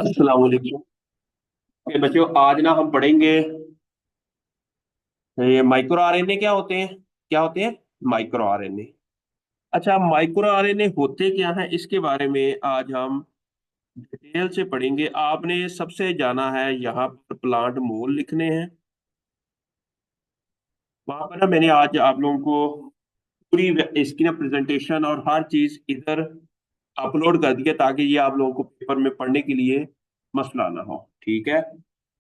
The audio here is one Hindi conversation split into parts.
अस्सलाम वालेकुम। ओके बच्चों, आज ना हम पढ़ेंगे ये माइक्रो आरएनए क्या होते हैं। क्या होते हैं? Micro RNA. अच्छा, माइक्रो आरएनए होते क्या हैं इसके बारे में आज हम डिटेल से पढ़ेंगे। आपने सबसे जाना है यहाँ पर प्लांट मोल लिखने हैं। वहां पर ना मैंने आज आप लोगों को पूरी इसकी ना प्रेजेंटेशन और हर चीज इधर अपलोड कर दिया ताकि ये आप लोगों को पेपर में पढ़ने के लिए मसला ना हो। ठीक है,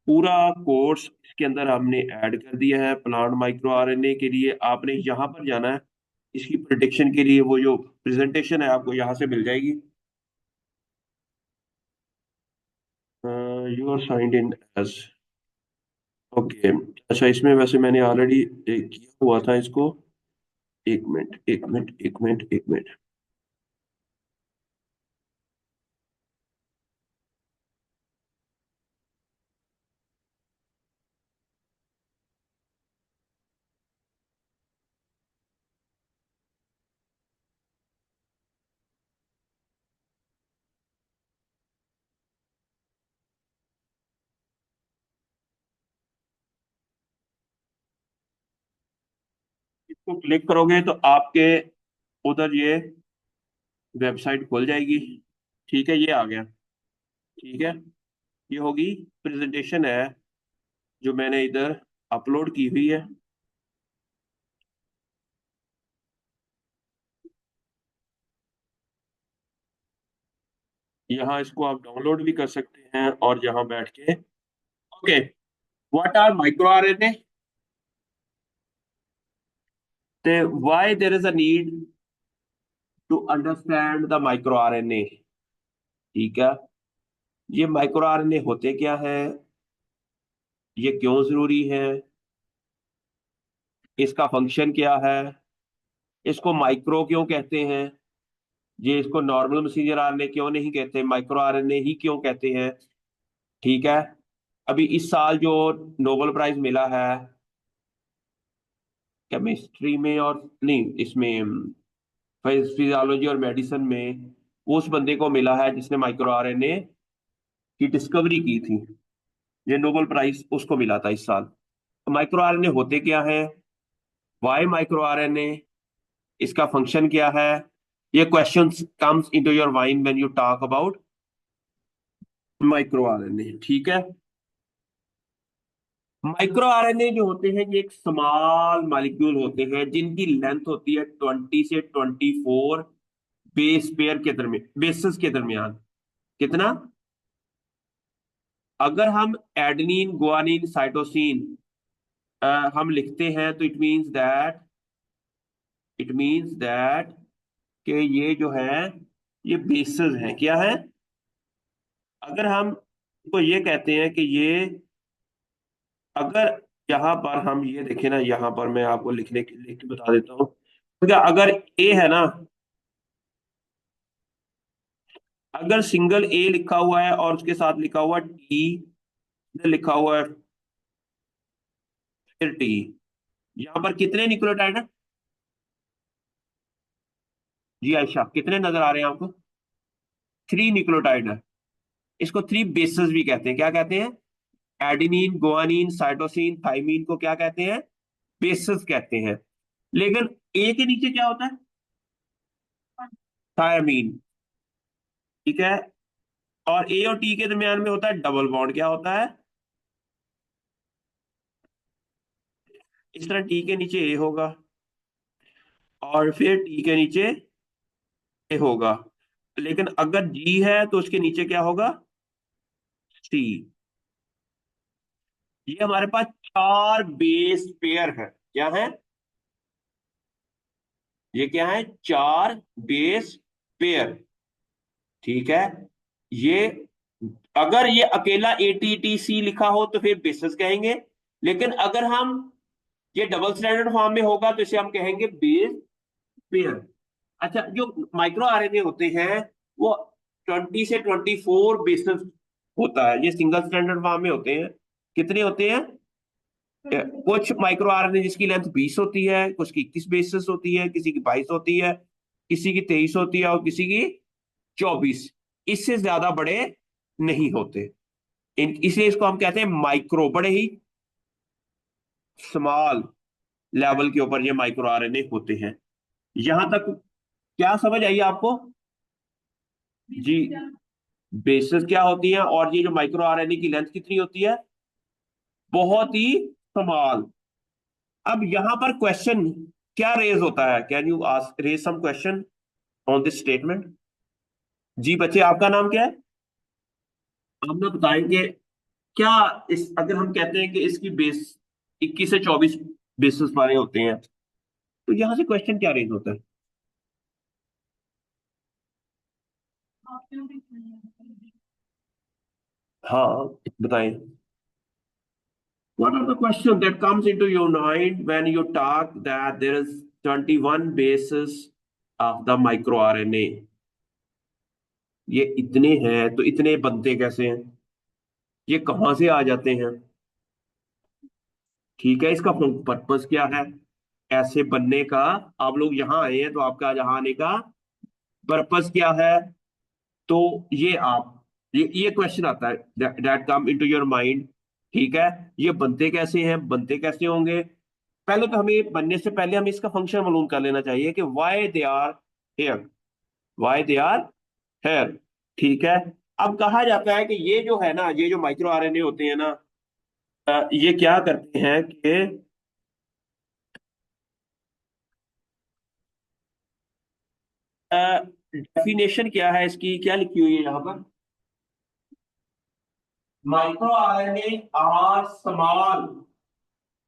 पूरा कोर्स इसके अंदर हमने ऐड कर दिया है। प्लांट माइक्रो आरएनए के लिए आपने यहाँ पर जाना है। इसकी प्रिडिक्शन के लिए वो जो प्रेजेंटेशन है आपको यहाँ से मिल जाएगी। You are signed in as. Okay. अच्छा, इसमें वैसे मैंने ऑलरेडी किया हुआ था इसको। एक मिनट, एक मिनट, एक मिनट, एक मिनट। इसको क्लिक करोगे तो आपके उधर ये वेबसाइट खुल जाएगी। ठीक है, ये आ गया। ठीक है, ये होगी प्रेजेंटेशन है जो मैंने इधर अपलोड की हुई है। यहाँ इसको आप डाउनलोड भी कर सकते हैं और यहाँ बैठ के। Okay, what are micro RNA? ते why there is a need to understand the micro RNA. ठीक है, ये माइक्रो आरएनए होते क्या है, ये क्यों जरूरी है, इसका फंक्शन क्या है, इसको माइक्रो क्यों कहते हैं, ये इसको नॉर्मल मैसेंजर आरएनए क्यों नहीं कहते, माइक्रो आरएनए ही क्यों कहते हैं। ठीक है, अभी इस साल जो नोबेल प्राइज मिला है केमिस्ट्री में और नहीं इसमें फिजियोलॉजी और मेडिसिन में, वो उस बंदे को मिला है जिसने माइक्रो आरएनए की डिस्कवरी की थी। ये नोबेल प्राइज उसको मिला था इस साल। तो माइक्रो आरएनए होते क्या है, वाई माइक्रो आरएनए, इसका फंक्शन क्या है, ये question comes into your mind when you talk about micro RNA. ठीक है, माइक्रो आरएनए जो होते हैं ये एक स्मॉल मॉलिक्यूल होते हैं जिनकी लेंथ होती है 20 से 24 बेस पेयर के दरमियान, बेसिस के दरमियान। कितना? अगर हम एडेनिन गुआनिन साइटोसिन हम लिखते हैं तो इट मींस दैट कि ये जो है ये बेसिस हैं। क्या है? अगर हम तो ये कहते हैं कि ये, अगर यहाँ पर हम ये देखें ना, यहाँ पर मैं आपको लिख के बता देता हूँ। तो अगर ए है ना, अगर सिंगल ए लिखा हुआ है और उसके साथ लिखा हुआ टी, लिखा हुआ है फिर टी, यहाँ पर कितने न्यूक्लियोटाइड है? जी आयशा, कितने नजर आ रहे हैं आपको? 3 न्यूक्लियोटाइड है। इसको 3 बेसिस भी कहते हैं। क्या कहते हैं? एडेनिन गुआनिन साइटोसिन थाइमीन को क्या कहते हैं? बेसिस कहते हैं। लेकिन ए के नीचे क्या होता है? थायमीन। ठीक है, और ए और टी के दरमियान में होता है डबल बॉन्ड। क्या होता है? इस तरह टी के नीचे ए होगा और फिर टी के नीचे ए होगा। लेकिन अगर जी है तो उसके नीचे क्या होगा? सी। ये हमारे पास 4 बेस पेयर है। क्या है? ये क्या है? 4 बेस पेयर। ठीक है, ये अगर ये अकेला एटीटीसी लिखा हो तो फिर बेसिस कहेंगे। लेकिन अगर हम ये डबल स्टैंडर्ड फॉर्म में होगा तो इसे हम कहेंगे बेस पेयर। अच्छा, जो माइक्रो आरएनए होते हैं वो 20 से 24 बेसिस होता है। ये सिंगल स्टैंडर्ड फॉर्म में होते हैं। कितने होते हैं? कुछ माइक्रो आरएनए जिसकी लेंथ 20 होती है, कुछ की 21 बेसिस होती है, किसी की 22 होती है, किसी की 23 होती है और किसी की 24। इससे ज्यादा बड़े नहीं होते। इसलिए इसको हम कहते हैं माइक्रो, बड़े ही स्मॉल लेवल के ऊपर ये माइक्रो आरएनए होते हैं। यहां तक क्या समझ आई आपको? जी। बेसिस क्या होती है, और ये जो माइक्रो आरएनए की लेंथ कितनी होती है? बहुत ही स्मॉल। अब यहां पर क्वेश्चन क्या रेज होता है? Can you ask raise some question on this statement? जी बच्चे, आपका नाम क्या है? आप ना बताएंगे क्या, इस अगर हम कहते हैं कि इसकी बेस 21 से 24 बेसिस वाले होते हैं, तो यहां से क्वेश्चन क्या रेज होता है? हाँ, बताएं। What are the questions that comes into your mind when you talk that there is 21 bases of the microRNA? ये इतने हैं तो इतने बनते कैसे हैं? ये कहाँ से आ जाते हैं? ठीक है, इसका पर्पस क्या है ऐसे बनने का? आप लोग यहाँ आए हैं तो आपका यहाँ आने का पर्पस क्या है? तो ये आप, ये क्वेश्चन आता है, that come into your mind. ठीक है, ये बनते कैसे हैं, बनते कैसे होंगे? पहले तो हमें बनने से पहले हमें इसका फंक्शन मालूम कर लेना चाहिए कि why they are here, why they are here. ठीक है। अब कहा जाता है कि ये जो है ना, ये जो माइक्रो आरएनए होते हैं ना, ये क्या करते हैं कि डेफिनेशन क्या है इसकी, क्या लिखी हुई है यहाँ पर? Micro RNA or small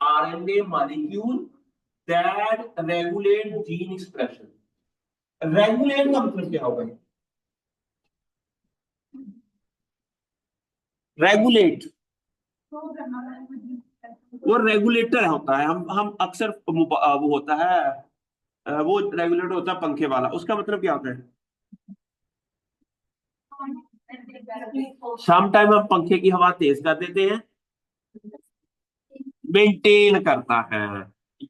RNA molecule that regulate gene expression. Regulate का मतलब क्या होगा? रेगुलेट, वो रेगुलेटर होता है। हम अक्सर वो होता है, वो रेगुलेटर होता है पंखे वाला, उसका मतलब क्या होता है? सम टाइम हम पंखे की हवा तेज कर देते हैं, मेंटेन करता है।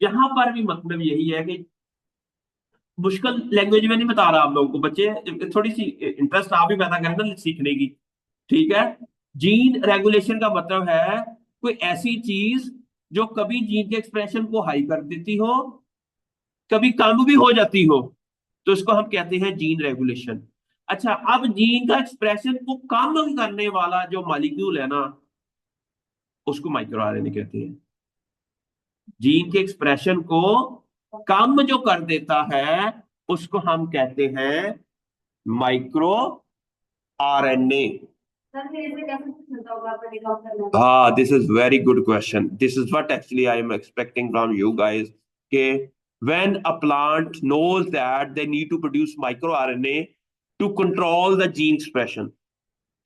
यहां पर भी मतलब यही है कि मुश्किल लैंग्वेज में नहीं बता रहा आप लोगों को बच्चे, थोड़ी सी इंटरेस्ट आप भी पैदा करें ना सीखने की। ठीक है। जीन रेगुलेशन का मतलब है कोई ऐसी चीज जो कभी जीन के एक्सप्रेशन को हाई कर देती हो, कभी कम भी हो जाती हो, तो इसको हम कहते हैं जीन रेगुलेशन। अच्छा, अब जीन का एक्सप्रेशन को कम करने वाला जो मॉलिक्यूल है ना, उसको माइक्रो आरएनए कहते हैं। जीन के एक्सप्रेशन को कम जो कर देता है, उसको हम कहते हैं माइक्रो आरएनए। हाँ, this is very good question, this is what actually I am expecting from you guys, के when a plant knows that they need to produce microRNA to control the gene expression।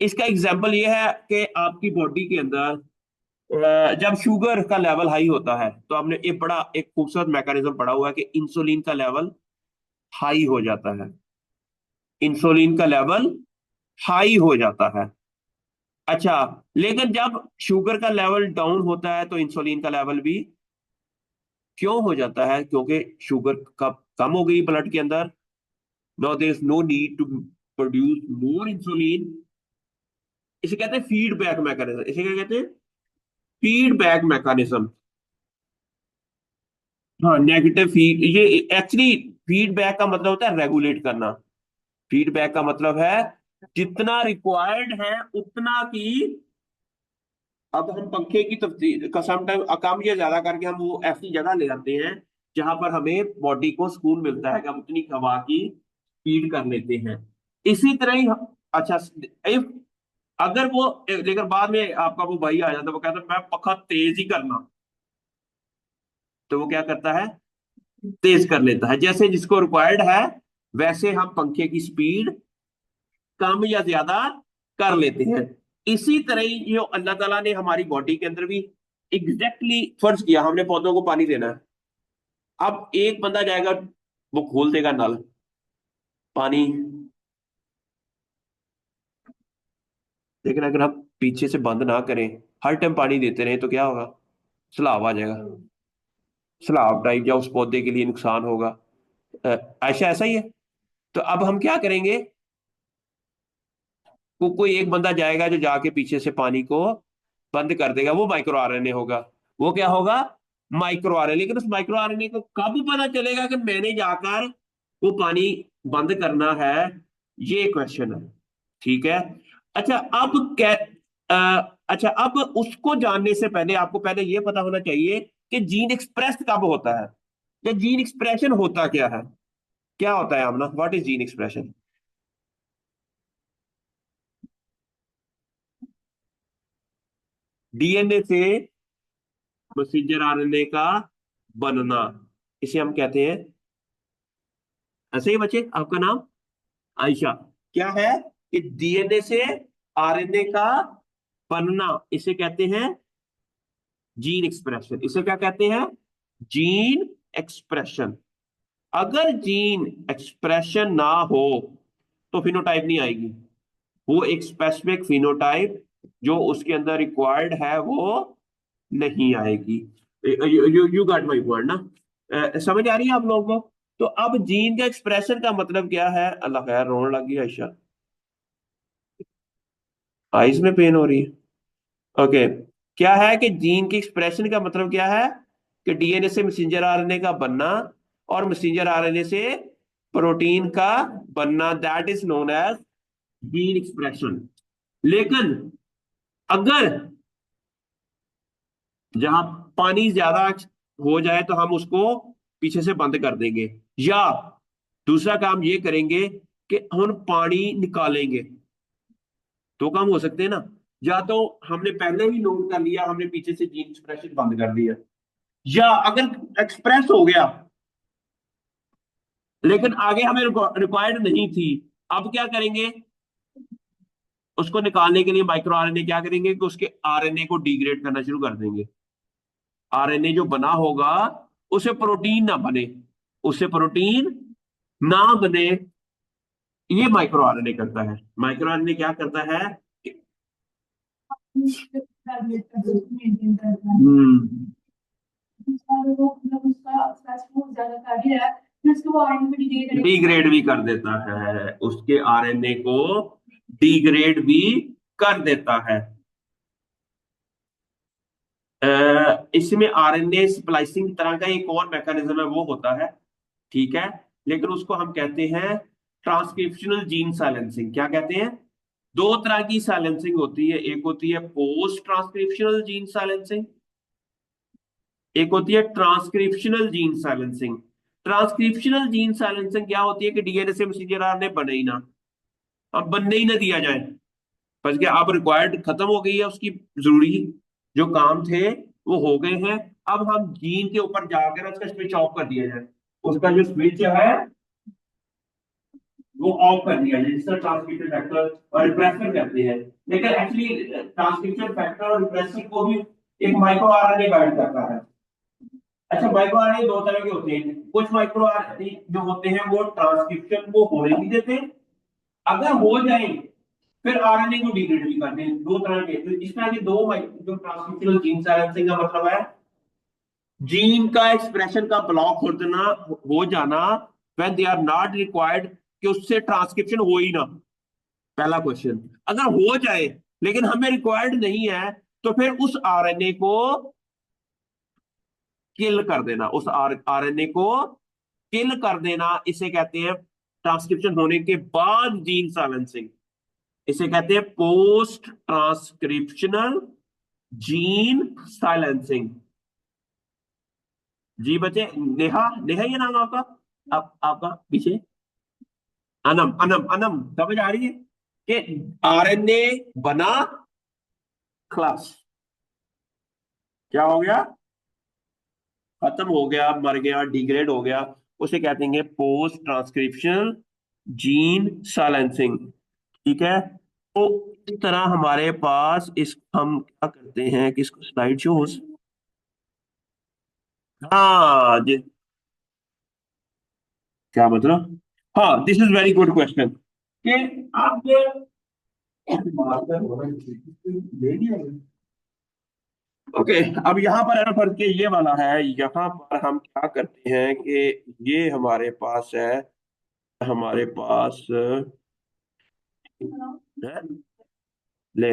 इसका एग्जाम्पल ये है कि आपकी बॉडी के अंदर जब शुगर का लेवल हाई होता है, तो आपने एक बड़ा एक खूबसूरत मैकेनिज्म पढ़ा हुआ है कि इंसुलिन का लेवल हाई हो जाता है। इंसुलिन का लेवल हाई हो जाता है। अच्छा, लेकिन जब शुगर का लेवल डाउन होता है तो इंसुलिन का लेवल भी क्यों हो जाता है? क्योंकि शुगर कम हो गई ब्लड के अंदर। Now there is no need to produce more insulin. इसे कहते हैं फीडबैक मैकेनिज्म। इसे क्या कहते हैं? Feedback mechanism. हाँ, नेगेटिव फीड, ये एक्चुअली फीडबैक का मतलब होता है रेगुलेट करना। फीडबैक का मतलब है जितना रिक्वायर्ड है उतना की। अब हम पंखे की तफसील का समटाइम कम या ज्यादा करके हम वो ऐसी जगह ले जाते हैं जहां पर हमें बॉडी को सुकून मिलता है कि हम उतनी हवा की फीड कर लेते हैं। इसी तरह ही अच्छा, इफ अगर वो, लेकिन बाद में आपका वो भाई आ जाता है, वो कहता है मैं पखा तेज ही करना, तो वो क्या करता है? तेज कर लेता है। जैसे जिसको रिक्वायर्ड है वैसे हम पंखे की स्पीड कम या ज्यादा कर लेते हैं। इसी तरह ही जो अल्लाह ताला ने हमारी बॉडी के अंदर भी एग्जैक्टली फर्ज किया, हमने पौधों को पानी देना है। अब एक बंदा जाएगा, वो खोल देगा नल, पानी, लेकिन अगर हम पीछे से बंद ना करें, हर टाइम पानी देते रहे, तो क्या होगा? सैलाब आ जाएगा। सैलाब टाइप या उस पौधे के लिए नुकसान होगा। ऐसा ऐसा ही है। तो अब हम क्या करेंगे? कोई एक बंदा जाएगा जो जाके पीछे से पानी को बंद कर देगा, वो माइक्रो आरएनए होगा। वो क्या होगा? Micro RNA. लेकिन उस माइक्रो आरएनए को कब पता चलेगा कि मैंने जाकर वो पानी बंद करना है? ये क्वेश्चन है। ठीक है। अच्छा अब कै अच्छा अब उसको जानने से पहले आपको पहले ये पता होना चाहिए कि जीन एक्सप्रेस कब होता है, या जीन एक्सप्रेशन होता क्या है। क्या होता है Aamna, what is gene expression? DNA से मैसेंजर आरएनए का बनना, इसे हम कहते हैं। ऐसे ही बच्चे, आपका नाम आयशा। क्या है कि डीएनए से आरएनए का बनना, इसे कहते हैं जीन एक्सप्रेशन। इसे क्या कहते हैं? Gene expression. अगर जीन एक्सप्रेशन ना हो तो फिनोटाइप नहीं आएगी। वो एक स्पेसिफिक फिनोटाइप जो उसके अंदर रिक्वायर्ड है वो नहीं आएगी। यू गॉट माय पॉइंट ना? समझ आ रही है आप लोगों को? तो अब जीन का एक्सप्रेशन का मतलब क्या है? अल्लाह खैर, रोने लगी आयशा। आईज में पेन हो रही है? ओके। क्या है कि जीन की एक्सप्रेशन का मतलब क्या है? कि डीएनए से मैसेंजर आरएनए का बनना, और मैसेंजर आरएनए से प्रोटीन का बनना, that is known as gene expression. लेकिन अगर जहां पानी ज्यादा हो जाए तो हम उसको पीछे से बंद कर देंगे, या दूसरा काम ये करेंगे कि हम पानी निकालेंगे। दो काम हो सकते हैं ना। या तो हमने पहले ही नोट कर लिया, हमने पीछे से जीन एक्सप्रेशन बंद कर दिया, या अगर एक्सप्रेस हो गया लेकिन आगे हमें रिक्वायर्ड नहीं थी, अब क्या करेंगे? उसको निकालने के लिए माइक्रो आरएनए क्या करेंगे कि उसके आरएनए को डिग्रेड करना शुरू कर देंगे। आरएनए जो बना होगा उसे प्रोटीन ना बने, उसे प्रोटीन ना बने। ये माइक्रो आरएनए करता है। माइक्रो आरएनए क्या करता है? हम्म डिग्रेड भी कर देता है, उसके आरएनए को डिग्रेड भी कर देता है। इसमें आरएनए स्प्लाइसिंग तरह का एक और मैकेनिज्म है, वो होता है। ठीक है। लेकिन उसको हम कहते हैं ट्रांसक्रिप्शनल जीन साइलेंसिंग। क्या कहते हैं? दो तरह की साइलेंसिंग होती है, एक होती है पोस्ट ट्रांसक्रिप्शनल जीन साइलेंसिंग, एक होती है transcriptional gene silencing. Transcriptional gene silencing क्या होती है कि डीएनए से मैसेंजर आरएनए बने ही ना, अब बनने ही ना दिया जाए। बस क्या, अब रिक्वायर्ड खत्म हो गई है उसकी, जरूरी जो काम थे वो हो गए हैं। अब हम जीन के ऊपर जाकर उसका स्विच ऑफ कर दिया जाए, उसका जो स्विच है वो ऑफ कर दिया जाए, जिसका ट्रांसक्रिप्शन फैक्टर और रिप्रेसर कहते हैं। लेकिन एक्चुअली ट्रांसक्रिप्शन फैक्टर और रिप्रेसर को भी एक माइक्रो आरएनए गाइड करता है। अच्छा, माइक्रो आरएनए दो तरह के होते हैं। कुछ माइक्रो आरएनए जो होते हैं वो ट्रांसक्रिप्शन को होने नहीं देते, अगर हो जाए फिर आरएनए को डिग्रेड भी करते हैं। दो तरह के, तो इस तरह के दो जो ट्रांसक्रिप्शनल जीन साइलेंसिंग का मतलब है जीन का एक्सप्रेशन का ब्लॉक हो जाना, हो जाना when they are not required, कि उससे ट्रांसक्रिप्शन हो ही ना। पहला क्वेश्चन। अगर हो जाए लेकिन हमें रिक्वायर्ड नहीं है, तो फिर उस आरएनए को किल कर देना, उस आरएनए को किल कर देना, इसे कहते हैं ट्रांसक्रिप्शन होने के बाद जीन साइलेंसिंग। इसे कहते हैं पोस्ट ट्रांसक्रिप्शनल जीन साइलेंसिंग। जी बच्चे, नेहा, नेहा ये नाम आपका? आपका पीछे अनम, अनम, अनम समझ आ रही है कि आरएनए बना, क्लास क्या हो गया? खत्म हो गया, मर गया, डिग्रेड हो गया। उसे कहते हैं पोस्ट ट्रांसक्रिप्शनल जीन साइलेंसिंग। ठीक है। तो इस तरह हमारे पास इस हम क्या करते हैं कि इसको स्लाइड शोज। हाँ क्या मतलब? हाँ, this is very good question कि आप ओके। अब यहाँ पर है ना फर्क ये वाला है, यहाँ पर हम क्या करते हैं कि ये हमारे पास है, हमारे पास है ले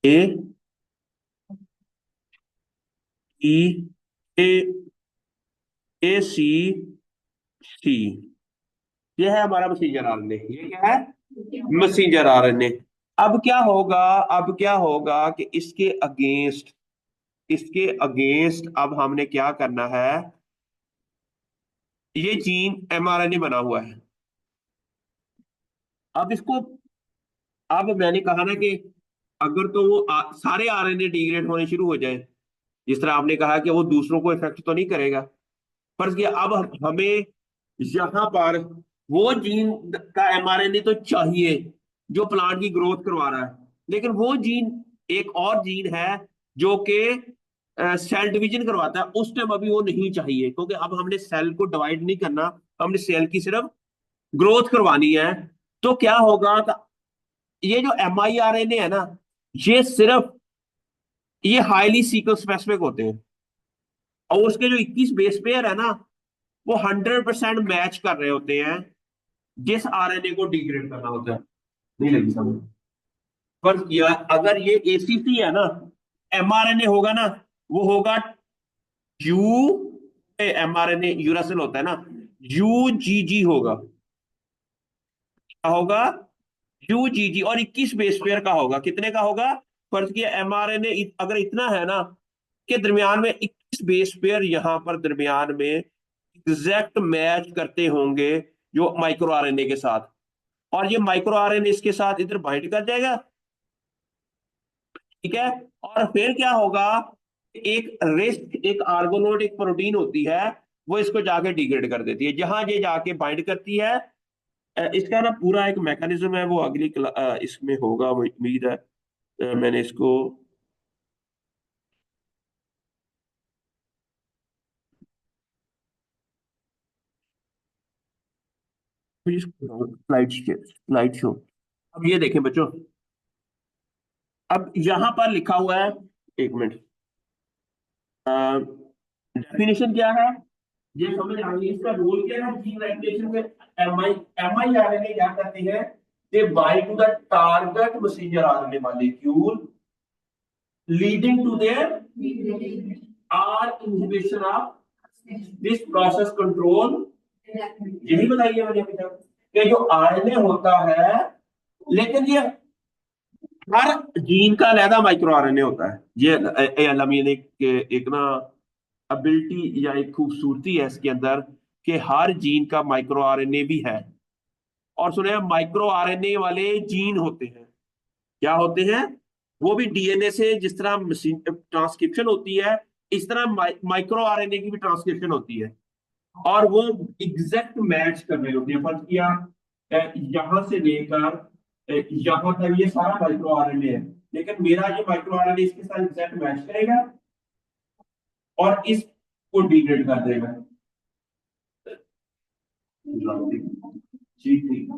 ए ई ए ए सी सी, ये है हमारा मैसेंजर आरएनए। ये क्या है? Messenger RNA. अब क्या होगा? अब क्या होगा कि इसके अगेंस्ट अब हमने क्या करना है? ये जीन एमआरएनए बना हुआ है। अब इसको, अब मैंने कहा ना कि अगर तो वो सारे आरएनए डिग्रेड होने शुरू हो जाए, जिस तरह आपने कहा कि वो दूसरों को इफेक्ट तो नहीं करेगा, फर्ज किया अब हमें यहां पर वो जीन का एमआरएनए तो चाहिए जो प्लांट की ग्रोथ करवा रहा है, लेकिन वो जीन, एक और जीन है जो कि सेल डिवीजन करवाता है, उस टाइम अभी वो नहीं चाहिए, क्योंकि अब हमने सेल को डिवाइड नहीं करना, हमने सेल की सिर्फ ग्रोथ करवानी है। तो क्या होगा? ये जो M I R N A है ना, ये सिर्फ, ये हाईली सीक्वेंस स्पेसिफिक होते हैं, और उसके जो 21 बेस पेयर है ना, वो 100% मैच कर रहे होते हैं जिस आरएनए को डिग्रेड करना होता है। नहीं लगी समझ? पर अगर ये एसीसी है ना, एमआरएनए होगा ना, वो होगा यू, एमआरएनए यूरासिल होता है ना, यूजीजी होगा। क्या होगा? यूजीजी, और 21 बेस पेयर का होगा। कितने का होगा? फर्ज किया एमआरएनए अगर इतना है ना, के दरमियान में 21 बेस पेयर यहां पर दरमियान में एग्जैक्ट मैच करते होंगे जो माइक्रो आरएनए के साथ, और ये माइक्रो आरएनए इसके साथ इधर बाइंड कर जाएगा। ठीक है। और फिर क्या होगा? एक आर्गोनोट, एक प्रोटीन होती है, वो इसको जाके डिग्रेड कर देती है, जहां ये जाके बाइंड करती है। इसका ना पूरा एक मैकेनिज्म है, वो अगली इसमें होगा, मुझे उम्मीद है। मैंने इसको, स्लाइड शो। अब ये देखें बच्चों, अब यहां पर लिखा हुआ है, एक मिनट, डेफिनेशन क्या है ये समझ आ गई। इसका रोल क्या है जीन रेगुलेशन में? एम आई आरएनए क्या करते हैं? They bind to the target messenger RNA molecule, leading to there are inhibition of this process control. यही बताइए मैंने अभी तक कि जो आरएनए होता है, लेकिन ये हर जीन का अलग माइक्रो आरएनए होता है। ये अमीन एक ना एबिलिटी या एक खूबसूरती है इसके अंदर, कि हर जीन का माइक्रो आरएनए भी है। और सुने, माइक्रो आरएनए वाले जीन होते हैं, क्या होते हैं? वो भी डीएनए से जिस तरह ट्रांसक्रिप्शन होती है, इस तरह माइक्रो आरएनए की भी ट्रांसक्रिप्शन होती है, और वो एग्जैक्ट मैच कर रहे होते हैं। फर्ज किया यहां से लेकर यहां तक ये सारा माइक्रो आरएनए है, लेकिन मेरा ये माइक्रो आरएनए इसके साथ एग्जैक्ट मैच करेगा और इसको डिग्रेड कर देगा। जी ठीक,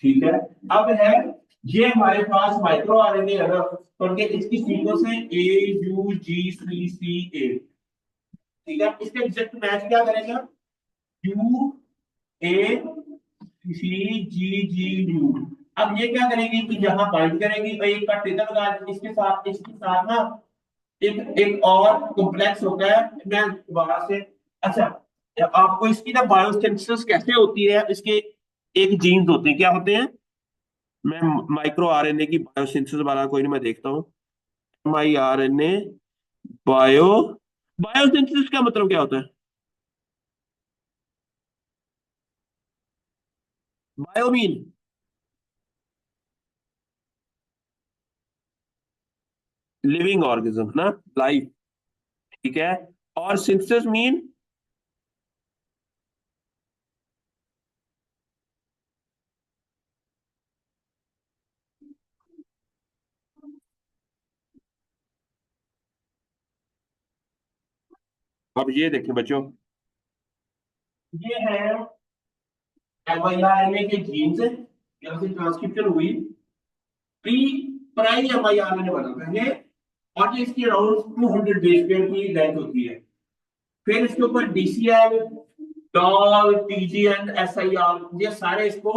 ठीक है। अब है, ये हमारे पास माइक्रो आरएनए है ना, तो इसकी सीक्वेंस है AUG3CA। ठीक है, इसका एग्जैक्ट मैच क्या करेगा? UACGGU। अब ये क्या करेगी कि यहाँ बाइंड करेगी, और एक का टेबल लगा इसके साथ ना एक एक और कॉम्प्लेक्स होता है। मैं दोबारा से, अच्छा, आपको इसकी ना बायोसिंथेसिस कैसे होती है, इसके एक जीन्स होते हैं, क्या होते हैं? मैं माइक्रो आरएनए की बायोसिंथेसिस वाला कोई नहीं, मैं देखता हूँ। M I R N A bio, biosynthesis का मतलब क्या होता है? बायो मीन लिविंग ऑर्गेनिज्म ना, लाइफ। ठीक है। और सिंथेसिस मीन, अब ये देखें बच्चों, ये है M I R N A के जीन्स, यहाँ से ट्रांसक्रिप्शन हुई, pre prime M I R N A बना पहले, और ये इसकी अराउंड 200 बेस पेयर की लेंथ होती है। फिर इसके ऊपर डीसीएल, डॉल, टीजीएन, एसआईआर, ये सारे इसको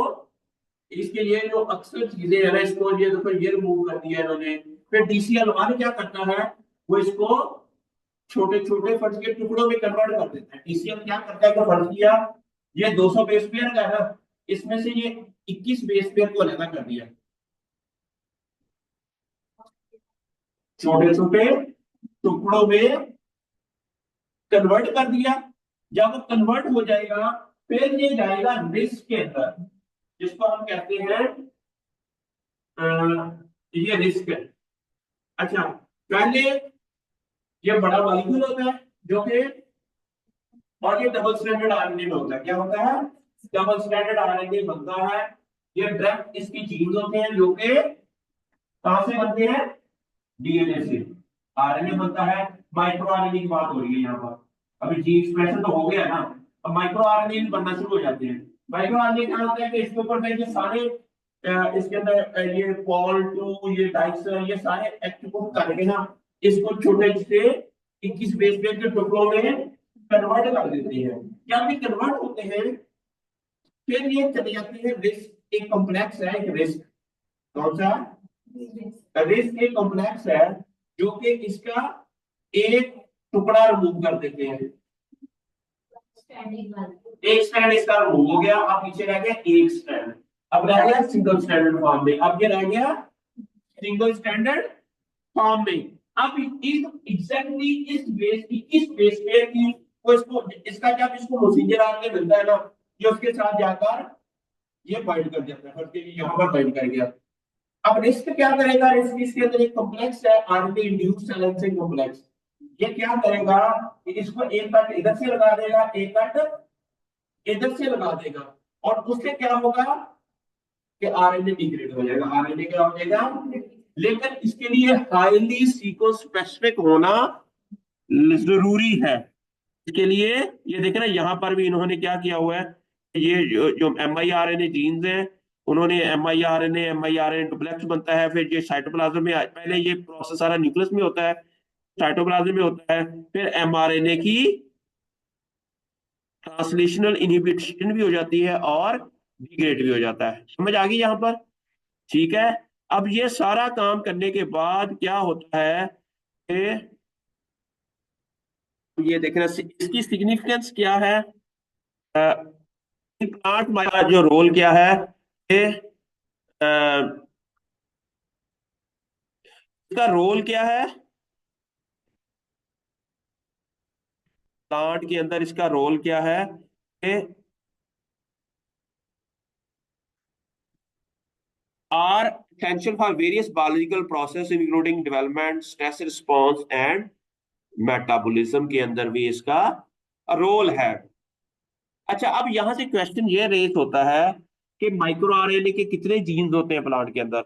इसके लिए जो अक्सर चीजें है ना, इसको ये देखो ये रिमूव कर दिया इन्होंने। फिर DCLR क्या करता है, वो इसको छोटे छोटे फर्ज के टुकड़ों में कन्वर्ट कर देता है। DCL क्या करता है कि फर्ज किया ये 200 बेस पेयर का है ना, इसमें से ये 21 बेस पेयर को अलग कर दिया, छोटे छोटे टुकड़ों में कन्वर्ट कर दिया। जब वो कन्वर्ट हो जाएगा फिर ये जाएगा रिस्क के अंदर, जिसको हम कहते हैं ये रिस्क है। अच्छा, पहले ये बड़ा मॉलिक्यूल होता है जो कि, और ये डबल स्टैंडर्ड आरएनए में होता है। क्या होता है, डबल स्टैंडर्ड आरएनए बनता है। ये डायरेक्ट इसकी जीन्स होते हैं जो कि कहां से बनते हैं, DNA से आरएनए बनता है। माइक्रो आरएनए की बात हो रही है यहाँ पर, अभी जी एक्सप्रेशन तो हो गया ना, अब माइक्रो आरएनए भी बनना शुरू हो जाते हैं। माइक्रो आरएनए क्या होता है कि इसके ऊपर में ये सारे इसके अंदर ये पॉल टू ये डाइसर ये सारे एक्टिव करके ना इसको छोटे से 21 बेस पेयर के टुकड़ों में कन्वर्ट कर देते हैं। जब ये कन्वर्ट होते हैं फिर ये चले जाते हैं रिस्क, एक कॉम्प्लेक्स है एक रिस्क। कौन सा, रिस्क एक कॉम्प्लेक्स है जो कि इसका एक टुकड़ा रिमूव कर देते हैं। एक स्टैंड इसका रिमूव हो गया, अब पीछे रह गया एक स्टैंड, अब रह गया सिंगल स्टैंडर्ड फॉर्म में। अब ये रह गया सिंगल स्टैंडर्ड फॉर्म में। अब इस एग्जैक्टली इस बेस पेयर की को इसको इसका जब इसको प्रोसीजर आगे मिलता है ना, ये उसके साथ जाकर ये बाइंड कर जाता है, फिर यहाँ पर बाइंड कर गया। अब रिस्क क्या करेगा, रिस्क इसके अंदर एक कॉम्प्लेक्स है आरएनए इंड्यूस्ड साइलेंसिंग कॉम्प्लेक्स। ये क्या करेगा, इसको एक कट इधर से लगा देगा, एक कट इधर से लगा देगा, और उससे क्या होगा कि आरएनए डिग्रेड हो जाएगा। आरएनए क्या हो जाएगा, लेकिन इसके लिए हाईली सीक्वेंस स्पेसिफिक होना जरूरी है। इसके लिए ये देखे ना, यहाँ पर भी इन्होंने क्या किया हुआ है, ये जो MIRNA जीन्स हैं, उन्होंने M I R N A duplex बनता है, फिर ये साइटोप्लाज्म में पहले ये प्रोसेस सारा न्यूक्लियस में होता है, साइटोप्लाज्म में होता है, फिर mRNA की ट्रांसलेशनल इनहिबिशन भी हो जाती है और डिग्रेड भी हो जाता है। समझ आ गई यहाँ पर, ठीक है। अब ये सारा काम करने के बाद क्या होता है कि ये देखना इसकी सिग्निफिकेंस क्या है, प्लांट का जो रोल क्या है, कि इसका रोल क्या है, प्लांट के अंदर इसका रोल क्या है कि are essential for various biological process including development, stress response and metabolism के अंदर भी इसका रोल है। अच्छा, अब यहां से क्वेश्चन ये रेज होता है कि माइक्रो आरएनए के कितने जीन्स होते हैं प्लांट के अंदर,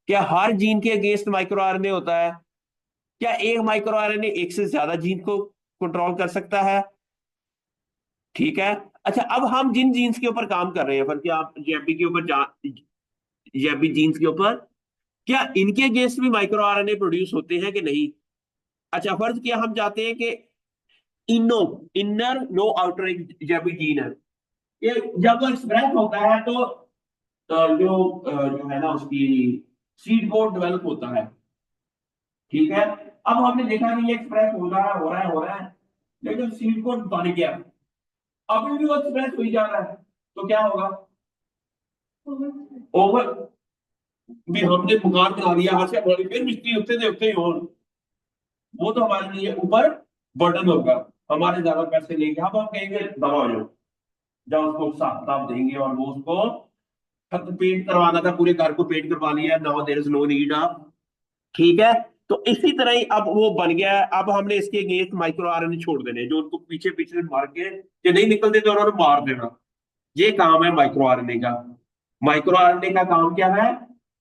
क्या हर जीन के अगेंस्ट माइक्रो आरएनए होता है, क्या एक माइक्रो आरएनए एक से ज्यादा जीन को कंट्रोल कर सकता है, ठीक है। अच्छा, अब हम जिन जीन्स के ऊपर काम कर रहे हैं, फिर क्या आप जेबी के ऊपर जेबी जीन्स के ऊपर, क्या इनके अगेंस्ट भी माइक्रो आरएनए प्रोड्यूस होते हैं कि नहीं। अच्छा, फर्ज किया हम चाहते हैं कि इनो इनर नो आउटर एक जेबी जीन है, ये जब वो एक्सप्रेस होता है तो जो है ना उसकी सीड कोड डेवलप होता है, ठीक है। अब हमने देखा कि ये एक्सप्रेस हो रहा है हो रहा है हो रहा है, लेकिन सीड कोड बन गया, अभी भी वो एक्सप्रेस हो ही जा रहा है, तो क्या होगा, ओवर भी हमने मकान बना दिया हाथ से, फिर मिस्त्री उठते ही और वो तो हमारे लिए ऊपर बर्डन होगा, हमारे ज्यादा पैसे लेंगे, हम कहेंगे दबा हो जाओ, जब उसको साफ साफ देंगे और वो उसको छत पेंट करवाना था, पूरे घर को पेंट करवा लिया, now there is no need of, ठीक है। तो इसी तरह ही अब वो बन गया है, अब हमने इसके अगेंस्ट माइक्रो आरएनए छोड़ देने, जो उनको पीछे पीछे मार के जो नहीं निकलते थे उन्होंने मार देना, ये काम है माइक्रो आरएनए का। माइक्रो आरएनए का काम क्या है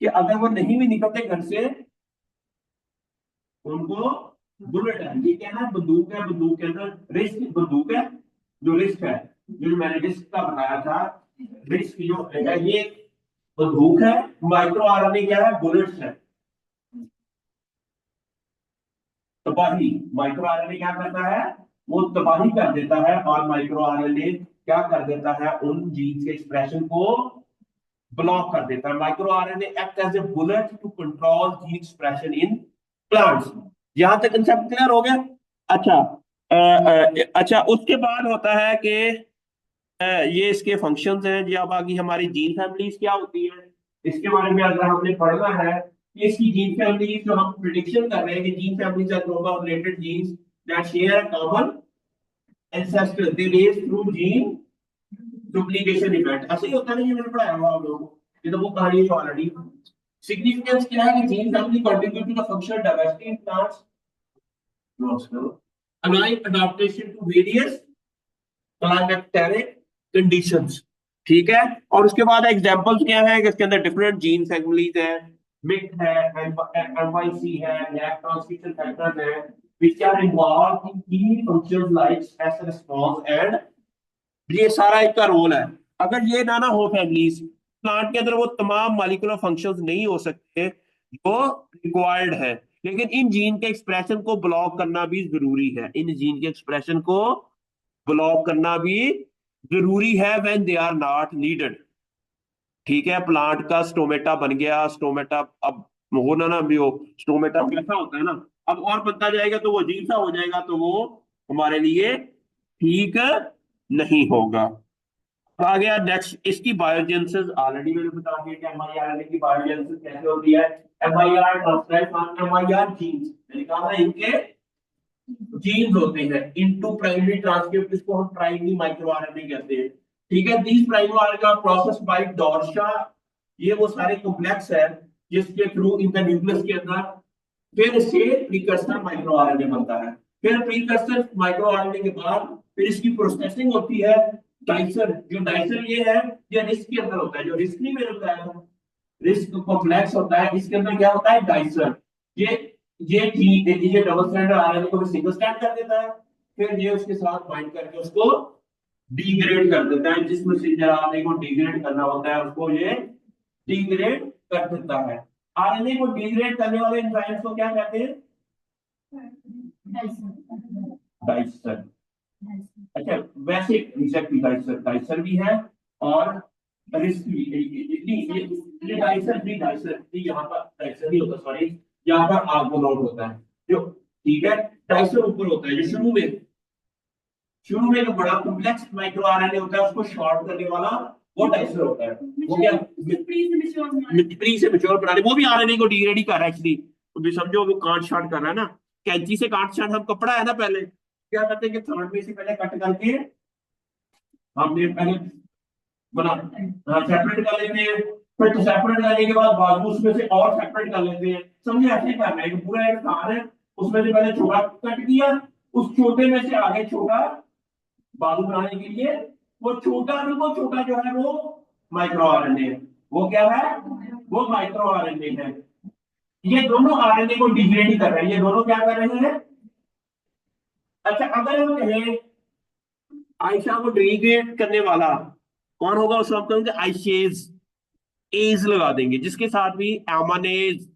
कि अगर वो नहीं भी निकलते घर से, उनको बुलेट है, ये क्या है, बंदूक है, बंदूक के अंदर रिस्क बंदूक है, जो रिस्क है, जो मैंने रिस्क का बताया था, रिस्क जो है ये बंदूक है, माइक्रो आरएनए क्या है, बुलेट्स है, तबाही। माइक्रो आरएनए क्या करता है, वो तबाही कर देता है, और माइक्रो आरएनए क्या कर देता है, उन जीन्स के एक्सप्रेशन को ब्लॉक कर देता है। Micro RNA act as a bullet to control gene expression in plants. यहां तक कंसेप्ट क्लियर हो गया? अच्छा, अच्छा उसके बाद होता है कि ये इसके फंक्शंस हैं जी। अब आगे हमारी जीन फैमिलीज क्या होती है, इसके बारे में अगर हमने पढ़ना है कि इसकी जीन फैमिलीज जो हम प्रिडिक्शन कर रहे हैं कि gene families are group of related genes that share a common ancestor they raise through gene duplication effect. ऐसे ही होता है ना, ये मैंने पढ़ाया हुआ आप लोगों को, ये तो वो कहानी है ऑलरेडी। सिग्निफिकेंस क्या है कि gene family contribute to the functional diversity in plants, allowing adaptation to various climateric conditions। ठीक है। और उसके बाद एग्जांपल्स क्या है कि इसके अंदर डिफरेंट जीन फैमिलीज है, मिक है, एमवाईसी है, लैक ट्रांसक्रिप्शन फैक्टर्स है which are involved in key functions like stress response and ये सारा इसका रोल है। अगर ये ना हो फैमिलीज, प्लांट के अंदर वो तमाम मॉलिक्यूलर फंक्शंस नहीं हो सकते जो रिक्वायर्ड है। लेकिन इन जीन के एक्सप्रेशन को ब्लॉक करना भी जरूरी है, इन जीन के एक्सप्रेशन को ब्लॉक करना भी जरूरी है when they are not needed. ठीक है, प्लांट का स्टोमेटा बन गया, स्टोमेटा अब होना ना भी हो, स्टोमेटा कैसा होता है ना, अब और बनता जाएगा तो वो अजीब सा हो जाएगा, तो वो हमारे लिए ठीक नहीं होगा। तो आ गया नेक्स्ट इसकी बायोजेनेसिस। ऑलरेडी मैंने बता दिया कि एमआईआरएनए की बायोजेनेसिस कैसे होती है। एमआईआर ट्रांसक्राइब फ्रॉम एमआईआर जीन्स, मैंने कहा था इनके जीन्स होते हैं इनटू प्राइमरी ट्रांसक्रिप्ट, इसको हम प्राइमरी माइक्रो आरएनए कहते हैं। ठीक है, दिस प्राइमरी आरएनए का प्रोसेस बाय डॉर्शा, ये वो सारे कॉम्प्लेक्स है जिसके थ्रू इनका न्यूक्लियस के अंदर फिर से प्रीकर्सर माइक्रो आरएनए बनता है। फिर प्रीकर्सर माइक्रो आरएनए के बाद फिर इसकी प्रोसेसिंग होती है डाइसर। जो डाइसर ये है, ये रिस्क के अंदर होता है, जो रिस्क नहीं मैंने बताया था, रिस्क कॉम्प्लेक्स होता है, इसके अंदर क्या होता है डाइसर। ये ये डबल स्टैंडर्ड आरएनए को सिंगल स्टैंड कर देता है, फिर ये उसके साथ बाइंड करके उसको डिग्रेड कर देता है। जिस मैसेंजर आरएनए को डिग्रेड करना होता है उसको ये डिग्रेड कर देता है। आरएनए को डिग्रेड करने वाले एंजाइम्स को क्या कहते हैं? डाइसर। अच्छा, वैसे एग्जैक्टली डाइसर, डाइसर भी है और रिस्क भी। ये डाइसर भी, डाइसर भी यहाँ पर डाइसर नहीं होता, सॉरी, यहाँ पर आर्गोनॉट होता है जो। ठीक है, डाइसर ऊपर होता है जो शुरू में जो बड़ा कॉम्प्लेक्स माइक्रो आरएनए होता है उसको शॉर्ट करने वाला वो डाइसर होता है। वो क्या प्री से मेच्योर बनाने, वो भी आरएनए को डिग्रेड ही कर रहा है एक्चुअली। तो भी समझो वो काट छाट कर रहा है ना, कैंची से काट छाट, हम कपड़ा है ना पहले क्या करते हैं कि थर्ड में से पहले कट करके हमने पहले बना सेपरेट कर लेते हैं, फिर तो सेपरेट करने के बाद बाजू उसमें से और सेपरेट कर लेते हैं। समझे, ऐसे करना है कि पूरा एक थान है, उसमें से पहले छोटा कट किया, उस छोटे में से आगे छोटा बाजू बनाने के लिए, वो छोटा बिल्कुल छोटा जो है वो माइक्रो आरएनए है। वो क्या है? वो माइक्रो आरएनए है। ये दोनों आरएनए को डिग्रेड ही कर रहे हैं, ये दोनों क्या कर रहे हैं? अच्छा, अगर हम कहें आयशा को डिग्रेड करने वाला कौन होगा, उसको हम कहेंगे आइशेज, एज लगा देंगे, जिसके साथ भी एमानेज,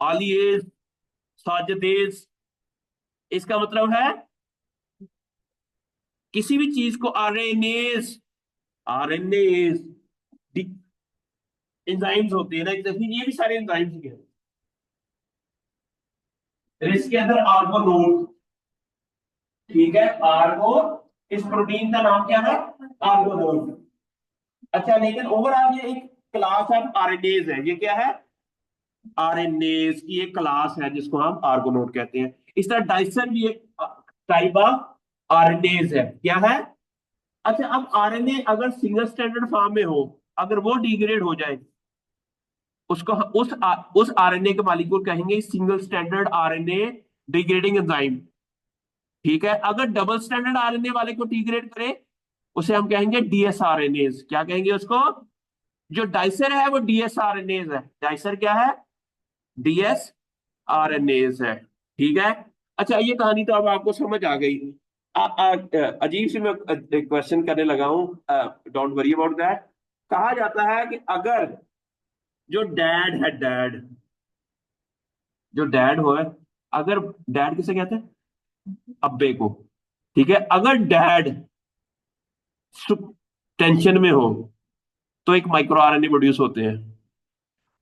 आलिएज, साजदेज। इसका मतलब है किसी भी चीज को आरएनएज, आरएनएज एंजाइम्स होते हैं ना, ये भी सारे एंजाइम्स ही हैं। फिर इसके अंदर आर्गोनोड। ठीक है, आर्गो, इस प्रोटीन का नाम क्या है? आर्गोनोड। अच्छा, लेकिन ओवरऑल ये एक क्लास ऑफ आरएनएज है। ये क्या है? आरएनएज की एक क्लास है जिसको हम आर्गोनोड कहते हैं। इस तरह डाइसर भी एक टाइप ऑफ आरएनएज है। क्या है? अच्छा, अब आरएनए अगर सिंगल स्टैंडर्ड फॉर्म में हो, अगर वो डिग्रेड हो जाए, उसको उस आरएनए के मॉलिक्यूल कहेंगे single standard RNA degrading enzyme. ठीक है, अगर डबल स्टैंडर्ड आरएनए वाले को डिग्रेड करे उसे हम कहेंगे डीएसआरएनएज। क्या कहेंगे उसको? जो डाइसर है वो डीएसआरएनएज है। डाइसर क्या है? डीएसआरएनएज है। ठीक है। अच्छा, ये कहानी तो अब आपको समझ आ गई। अजीब से मैं एक क्वेश्चन करने लगा हूं, डोंट वरी अबाउट दैट। कहा जाता है कि अगर जो डैड है, डैड, जो डैड हो है, अगर डैड किसे कहते हैं? अब्बे को। ठीक है, अगर डैड टेंशन में हो तो एक माइक्रो आरएनए प्रोड्यूस होते हैं।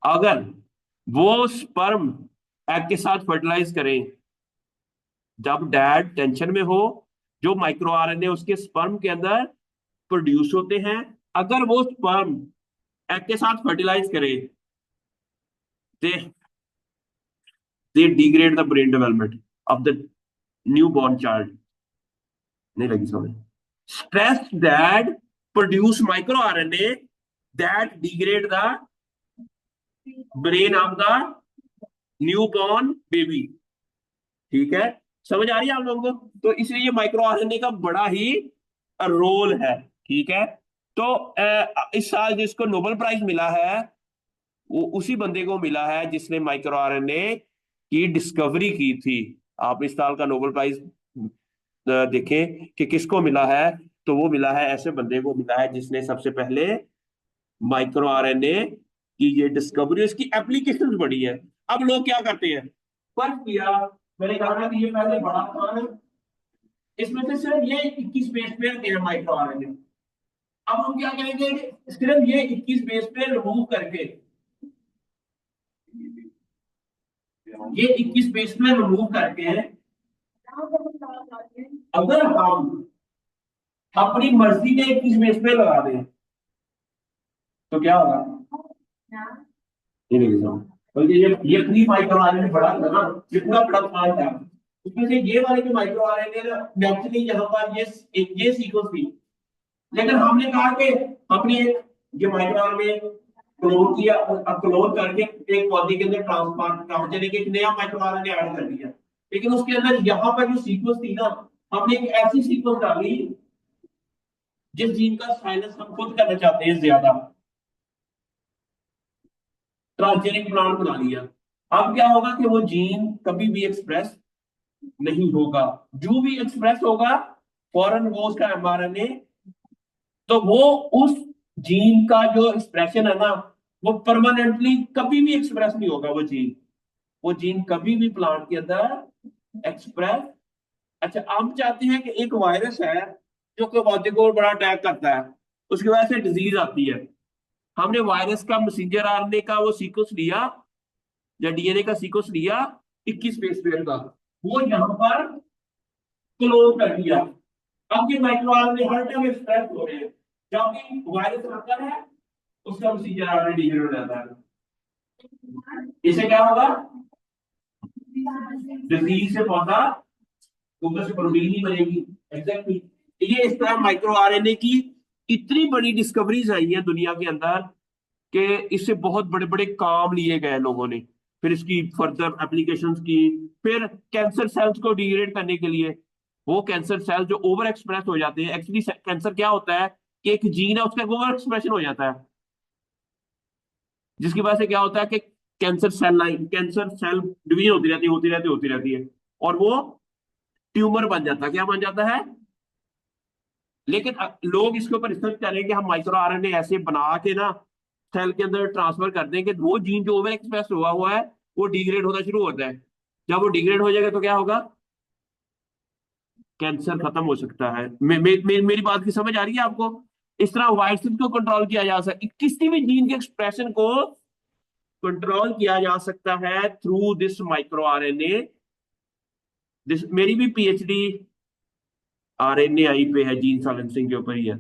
अगर वो स्पर्म एग के साथ फर्टिलाइज करें, जब डैड टेंशन में हो, जो माइक्रो आरएनए उसके स्पर्म के अंदर प्रोड्यूस होते हैं, अगर वो स्पर्म एग के साथ फर्टिलाइज करे, they they degrade the brain development of the new born child. नहीं लगी समझ? Stress that produce micro RNA that degrade the brain of the new born baby. ठीक है, समझ आ रही है आप लोगों को? तो इसलिए ये माइक्रो आरएनए का बड़ा ही रोल है। ठीक है, तो इस साल जिसको नोबेल प्राइज मिला है, वो उसी बंदे को मिला है जिसने माइक्रो आरएनए की डिस्कवरी की थी। आप इस साल का नोबेल प्राइज देखें कि किसको मिला है, तो वो मिला है ऐसे बंदे को मिला है जिसने सबसे पहले माइक्रो आरएनए की ये डिस्कवरी, इसकी एप्लीकेशन बड़ी है। अब लोग क्या करते हैं, फर्क किया, मैंने कहा था कि ये पहले बड़ा था, इसमें से सिर्फ ये 21 बेस पेयर के माइक्रो आरएनए। अब हम क्या करेंगे, सिर्फ ये 21 बेस पेयर रिमूव करके, ये 21 बेस पेयर रिमूव करके अगर हम अपनी मर्जी के 21 बेस पेयर लगा दें, तो क्या होगा? ये नहीं समझ? बल्कि ये प्री माइक्रो आरएनए बड़ा था ना, जितना बड़ा था था, उसमें से ये वाले जो माइक्रो आरएनए ना, नेचुरली यहाँ पर ये सीक्वेंस थी। लेकिन हमने कहा कि अपनी एक ये माइक्रो आरएनए क्लोन किया, और क्लोन करके एक पौधे के अंदर ट्रांसजेनिक एक नया माइक्रो आरएनए ऐड कर दिया। लेकिन उसके अंदर यहाँ पर जो सीक्वेंस थी ना, हमने एक ऐसी सीक्वेंस डाली जिस जीन का साइलेंस हम खुद करना चाहते हैं ज्यादा, ट्रांसजेनिक प्लांट बना लिया। अब क्या होगा कि वो जीन कभी भी एक्सप्रेस नहीं होगा, जो भी एक्सप्रेस होगा फॉरन वो उसका एमआरएनए, तो वो उस जीन का जो एक्सप्रेशन है ना, वो परमानेंटली कभी भी एक्सप्रेस नहीं होगा। वो जीन कभी भी प्लांट के अंदर एक्सप्रेस। अच्छा, हम चाहते हैं कि एक वायरस है जो कि पौधे को बड़ा अटैक करता है, उसकी वजह से डिजीज आती है। हमने वायरस का मैसेंजर आरएनए का वो सीक्वेंस लिया, या डीएनए का सीक्वेंस लिया 21 बेस पेयर का, वो यहां पर क्लोन कर दिया। अब ये माइक्रो आरएनए हर टाइम एक्सप्रेस हो रहे हैं, जब भी वायरस आता है उसका मैसेंजर आरएनए डिलीवर हो जाता है। इससे क्या होगा? डिजीज से पौधा ऊपर से प्रोटीन ही बनेगी। एग्जैक्टली, ये इस तरह माइक्रो आरएनए की इतनी बड़ी डिस्कवरीज आई है दुनिया के अंदर कि इससे बहुत बड़े बड़े काम लिए गए लोगों ने। फिर इसकी फर्दर एप्लीकेशंस की, फिर कैंसर सेल्स को डिग्रेड करने के लिए, वो कैंसर सेल जो ओवर एक्सप्रेस हो जाते हैं, एक्चुअली कैंसर क्या होता है कि एक जीन है उसका ओवर एक्सप्रेशन हो जाता है, जिसकी वजह से क्या होता है कि कैंसर सेल डिवीजन होती रहती है, और वो ट्यूमर बन जाता है। क्या बन जाता है? लेकिन लोग इसके ऊपर रिसर्च कर रहे हैं कि हम माइक्रो आरएनए ऐसे बना के ना सेल के अंदर ट्रांसफर कर दें कि वो जीन जो ओवर एक्सप्रेस हुआ हुआ है वो डिग्रेड होना शुरू होता है। जब वो डिग्रेड हो जाएगा तो क्या होगा? कैंसर खत्म हो सकता है। मेरी बात की समझ आ रही है आपको? इस तरह वायरसेस को कंट्रोल किया जा सकता, किसी भी जीन के एक्सप्रेशन को कंट्रोल किया जा सकता है through this micro RNA. This मेरी भी पीएचडी आरएनए आई पे है, जीन साइलेंसिंग के ऊपर ही है,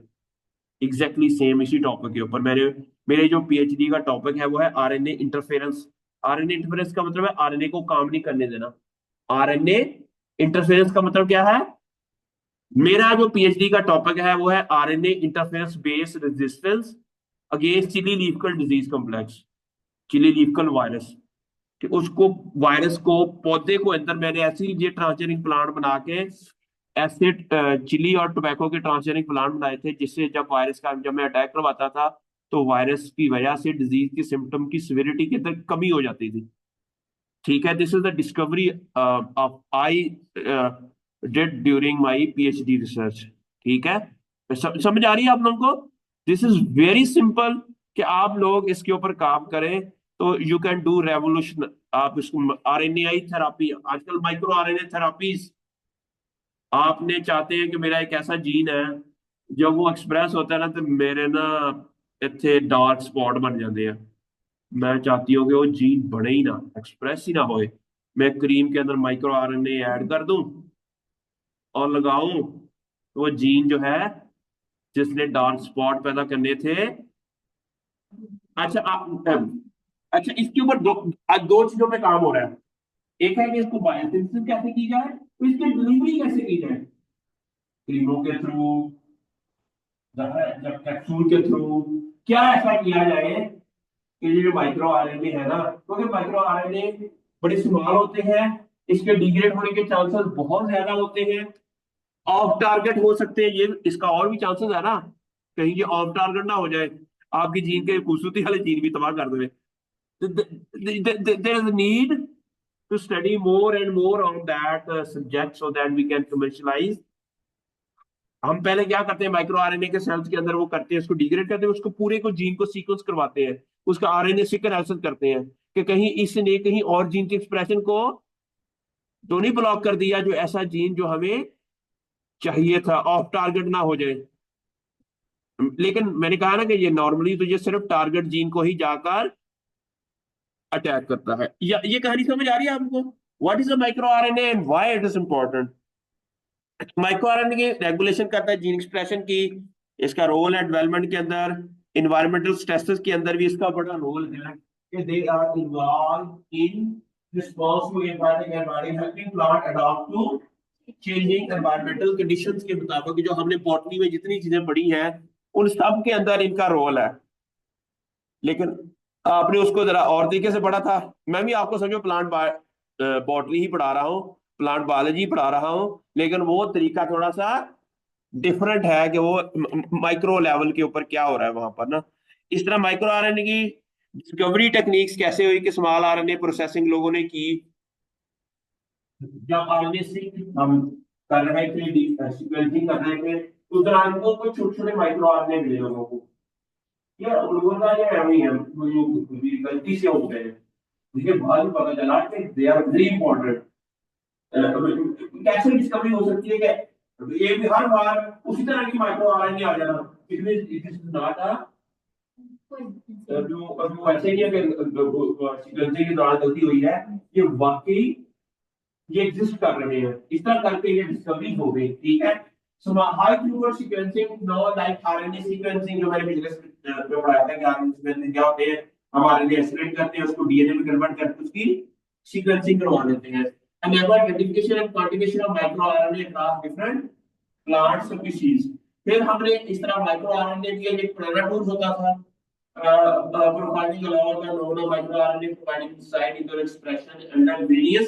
एग्जैक्टली सेम इसी टॉपिक के ऊपर। मेरे जो पीएचडी का टॉपिक है वो है आरएनए इंटरफेरेंस। आरएनए इंटरफेरेंस का मतलब है आरएनए को काम नहीं करने देना। आरएनए इंटरफेरेंस का मतलब क्या है? मेरा जो पीएचडी का टॉपिक है वो है RNA interference based resistance against chilli leaf curl disease complex, chilli leaf curl virus. कि उसको वायरस को पौधे को अंदर मैंने ऐसे ही ये ट्रांसजेनिक प्लांट बना के ऐसे चिली और टोबैको के ट्रांसजेनिक प्लांट बनाए थे, जिससे जब वायरस का जब मैं अटैक करवाता था तो वायरस की वजह से डिजीज की सिम्टम की सिविरिटी के अंदर कमी हो जाती थी। ठीक है, this is the discovery of I did during my PhD research. ठीक है, समझ आ रही है आप लोगों को? दिस इज वेरी सिंपल कि आप लोग इसके ऊपर काम करें तो यू कैन डू रेवोल्यूशन। आप इसको आरएनएआई थेरापी, आजकल माइक्रो आरएनए थेरापीज, आपने चाहते हैं कि मेरा एक ऐसा जीन है जब वो एक्सप्रेस होता है ना, तो मेरे ना ਇੱਥੇ ਡਾਰਕ ਸਪॉट बन जाते हैं। मैं चाहती हूँ कि वो जीन बने ही ना, एक्सप्रेस ही ना होए। मैं क्रीम के अंदर माइक्रो आरएनए ऐड कर दूं और लगाऊं तो वो जीन जो है जिसने डार्क स्पॉट पैदा करने थे। अच्छा अच्छा, इसके ऊपर आज दो चीजों पे काम हो रहा है। एक है कि इसको बायोसिंथेसिस कैसे की जाए, तो इसकी डिलीवरी कैसे की जाए, क्रीमों के थ्रू, जब कैप्सूल के थ्रू, क्या ऐसा किया जाए कि ये जो माइक्रो आरएनए है ना, क्योंकि माइक्रो आरएनए बड़े स्मॉल होते हैं, इसके डिग्रेड होने के चांसेस बहुत ज्यादा होते हैं, ऑफ टारगेट हो सकते हैं, ये इसका और भी चांसेस है ना, कहीं ये ऑफ टारगेट ना हो जाए, आपकी जीन के खूबसूरती वाले जीन भी तबाह कर देवे। There is need to study more and more on that subject so that we can commercialize। हम पहले क्या करते हैं, माइक्रो आरएनए के सेल्स के अंदर वो करते हैं, उसको डिग्रेड करते हैं, उसको पूरे को जीन को सीक्वेंस करवाते हैं, उसका आरएनए सीक्वेंस एनालिसिस करते हैं कि कहीं इसने कहीं और जीन के एक्सप्रेशन को तो नहीं ब्लॉक कर दिया, जो ऐसा जीन जो हमें चाहिए था, ऑफ टारगेट ना हो जाए। लेकिन मैंने कहा ना कि ये नॉर्मली तो ये सिर्फ टारगेट जीन को ही जाकर अटैक करता है। या ये कहानी समझ आ रही है आपको? What is a micro RNA and why it is important? Micro RNA की रेगुलेशन करता है जीन एक्सप्रेशन की, इसका रोल है डेवलपमेंट के अंदर, इन्वायरमेंटल स्ट्रेसेस के अंदर भी इसका बड़ा रोल है कि they are involve in response to environment environment helping plant adopt to changing environmental conditions के मुताबिक। जो हमने बॉटनी में जितनी चीजें पढ़ी हैं उन सब के अंदर इनका रोल है। लेकिन आपने उसको जरा और तरीके से पढ़ा था, मैं भी आपको समझो प्लांट बॉटनी ही पढ़ा रहा हूँ, प्लांट बायोलॉजी पढ़ा रहा हूँ, लेकिन वो तरीका थोड़ा सा डिफरेंट है कि वो माइक्रो लेवल के ऊपर क्या हो रहा है वहां पर ना। इस तरह माइक्रो आरएनए की डिस्कवरी टेक्निक्स कैसे हुई कि स्मॉल आरएनए प्रोसेसिंग लोगों ने की। जब आरएनए से हम कर रहे थे, सीक्वेंसिंग कर रहे थे, उस दौरान को कुछ छोटे छोटे माइक्रो आरएनए मिले लोगों को, या लोगों का ये है नहीं है, वो लोग गलती से हो गए। मुझे बाद में पता चला कि दे आर वेरी इंपॉर्टेंट। कैसे डिस्कवरी हो सकती है कि ये भी हर बार उसी तरह की माइक्रो आरएनए आ जाना, इट इज नॉट अ जो ऐसे ही है कि सीक्वेंसिंग के दौरान गलती हुई है, ये वाकई ये एग्जिस्ट कर रहे हैं, इस तरह करके ये डिस्कवरी हो गई। ठीक है, so high throughput sequencing no like RNA sequencing, जो मैंने पिछले में पढ़ाया था कि आरएनए सीक्वेंसिंग क्या होते हैं, हम आरएनए एक्सप्रेस करते हैं, उसको डीएनए में कन्वर्ट करके उसकी सीक्वेंसिंग करवा देते हैं। enable identification and quantification of microRNA across different plant species। फिर हमने इस तरह माइक्रो आरएनए भी एक प्रोडक्ट टूल होता था, profiling allowed the known micro RNA providing side in expression under various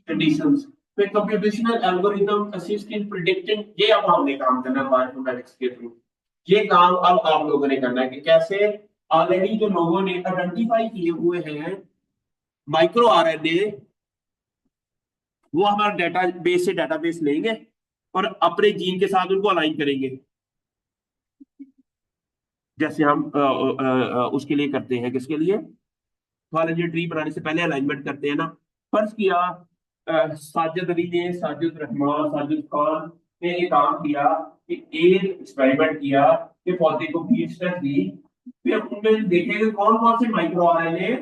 conditions. फिर computational algorithm assist in predicting, ये अब हमने काम करना है बायोइन्फॉर्मेटिक्स के थ्रू। ये काम अब आप लोगों ने करना है कि कैसे ऑलरेडी जो लोगों ने आइडेंटिफाई किए हुए हैं माइक्रो आरएनए, वो हमारा डेटाबेस से डेटाबेस लेंगे और अपने जीन के साथ उनको अलाइन करेंगे, जैसे हम उसके लिए करते हैं, किसके लिए, कॉलेज ट्री बनाने से पहले अलाइनमेंट करते हैं ना। फर्ज किया साजिद अली ने, साजिद रहमान, साजिद खान ने ये काम किया कि एक एक्सपेरिमेंट किया कि पौधे को फीड स्ट्रेस दी, फिर उनमें देखे कि कौन कौन से माइक्रो आरएनए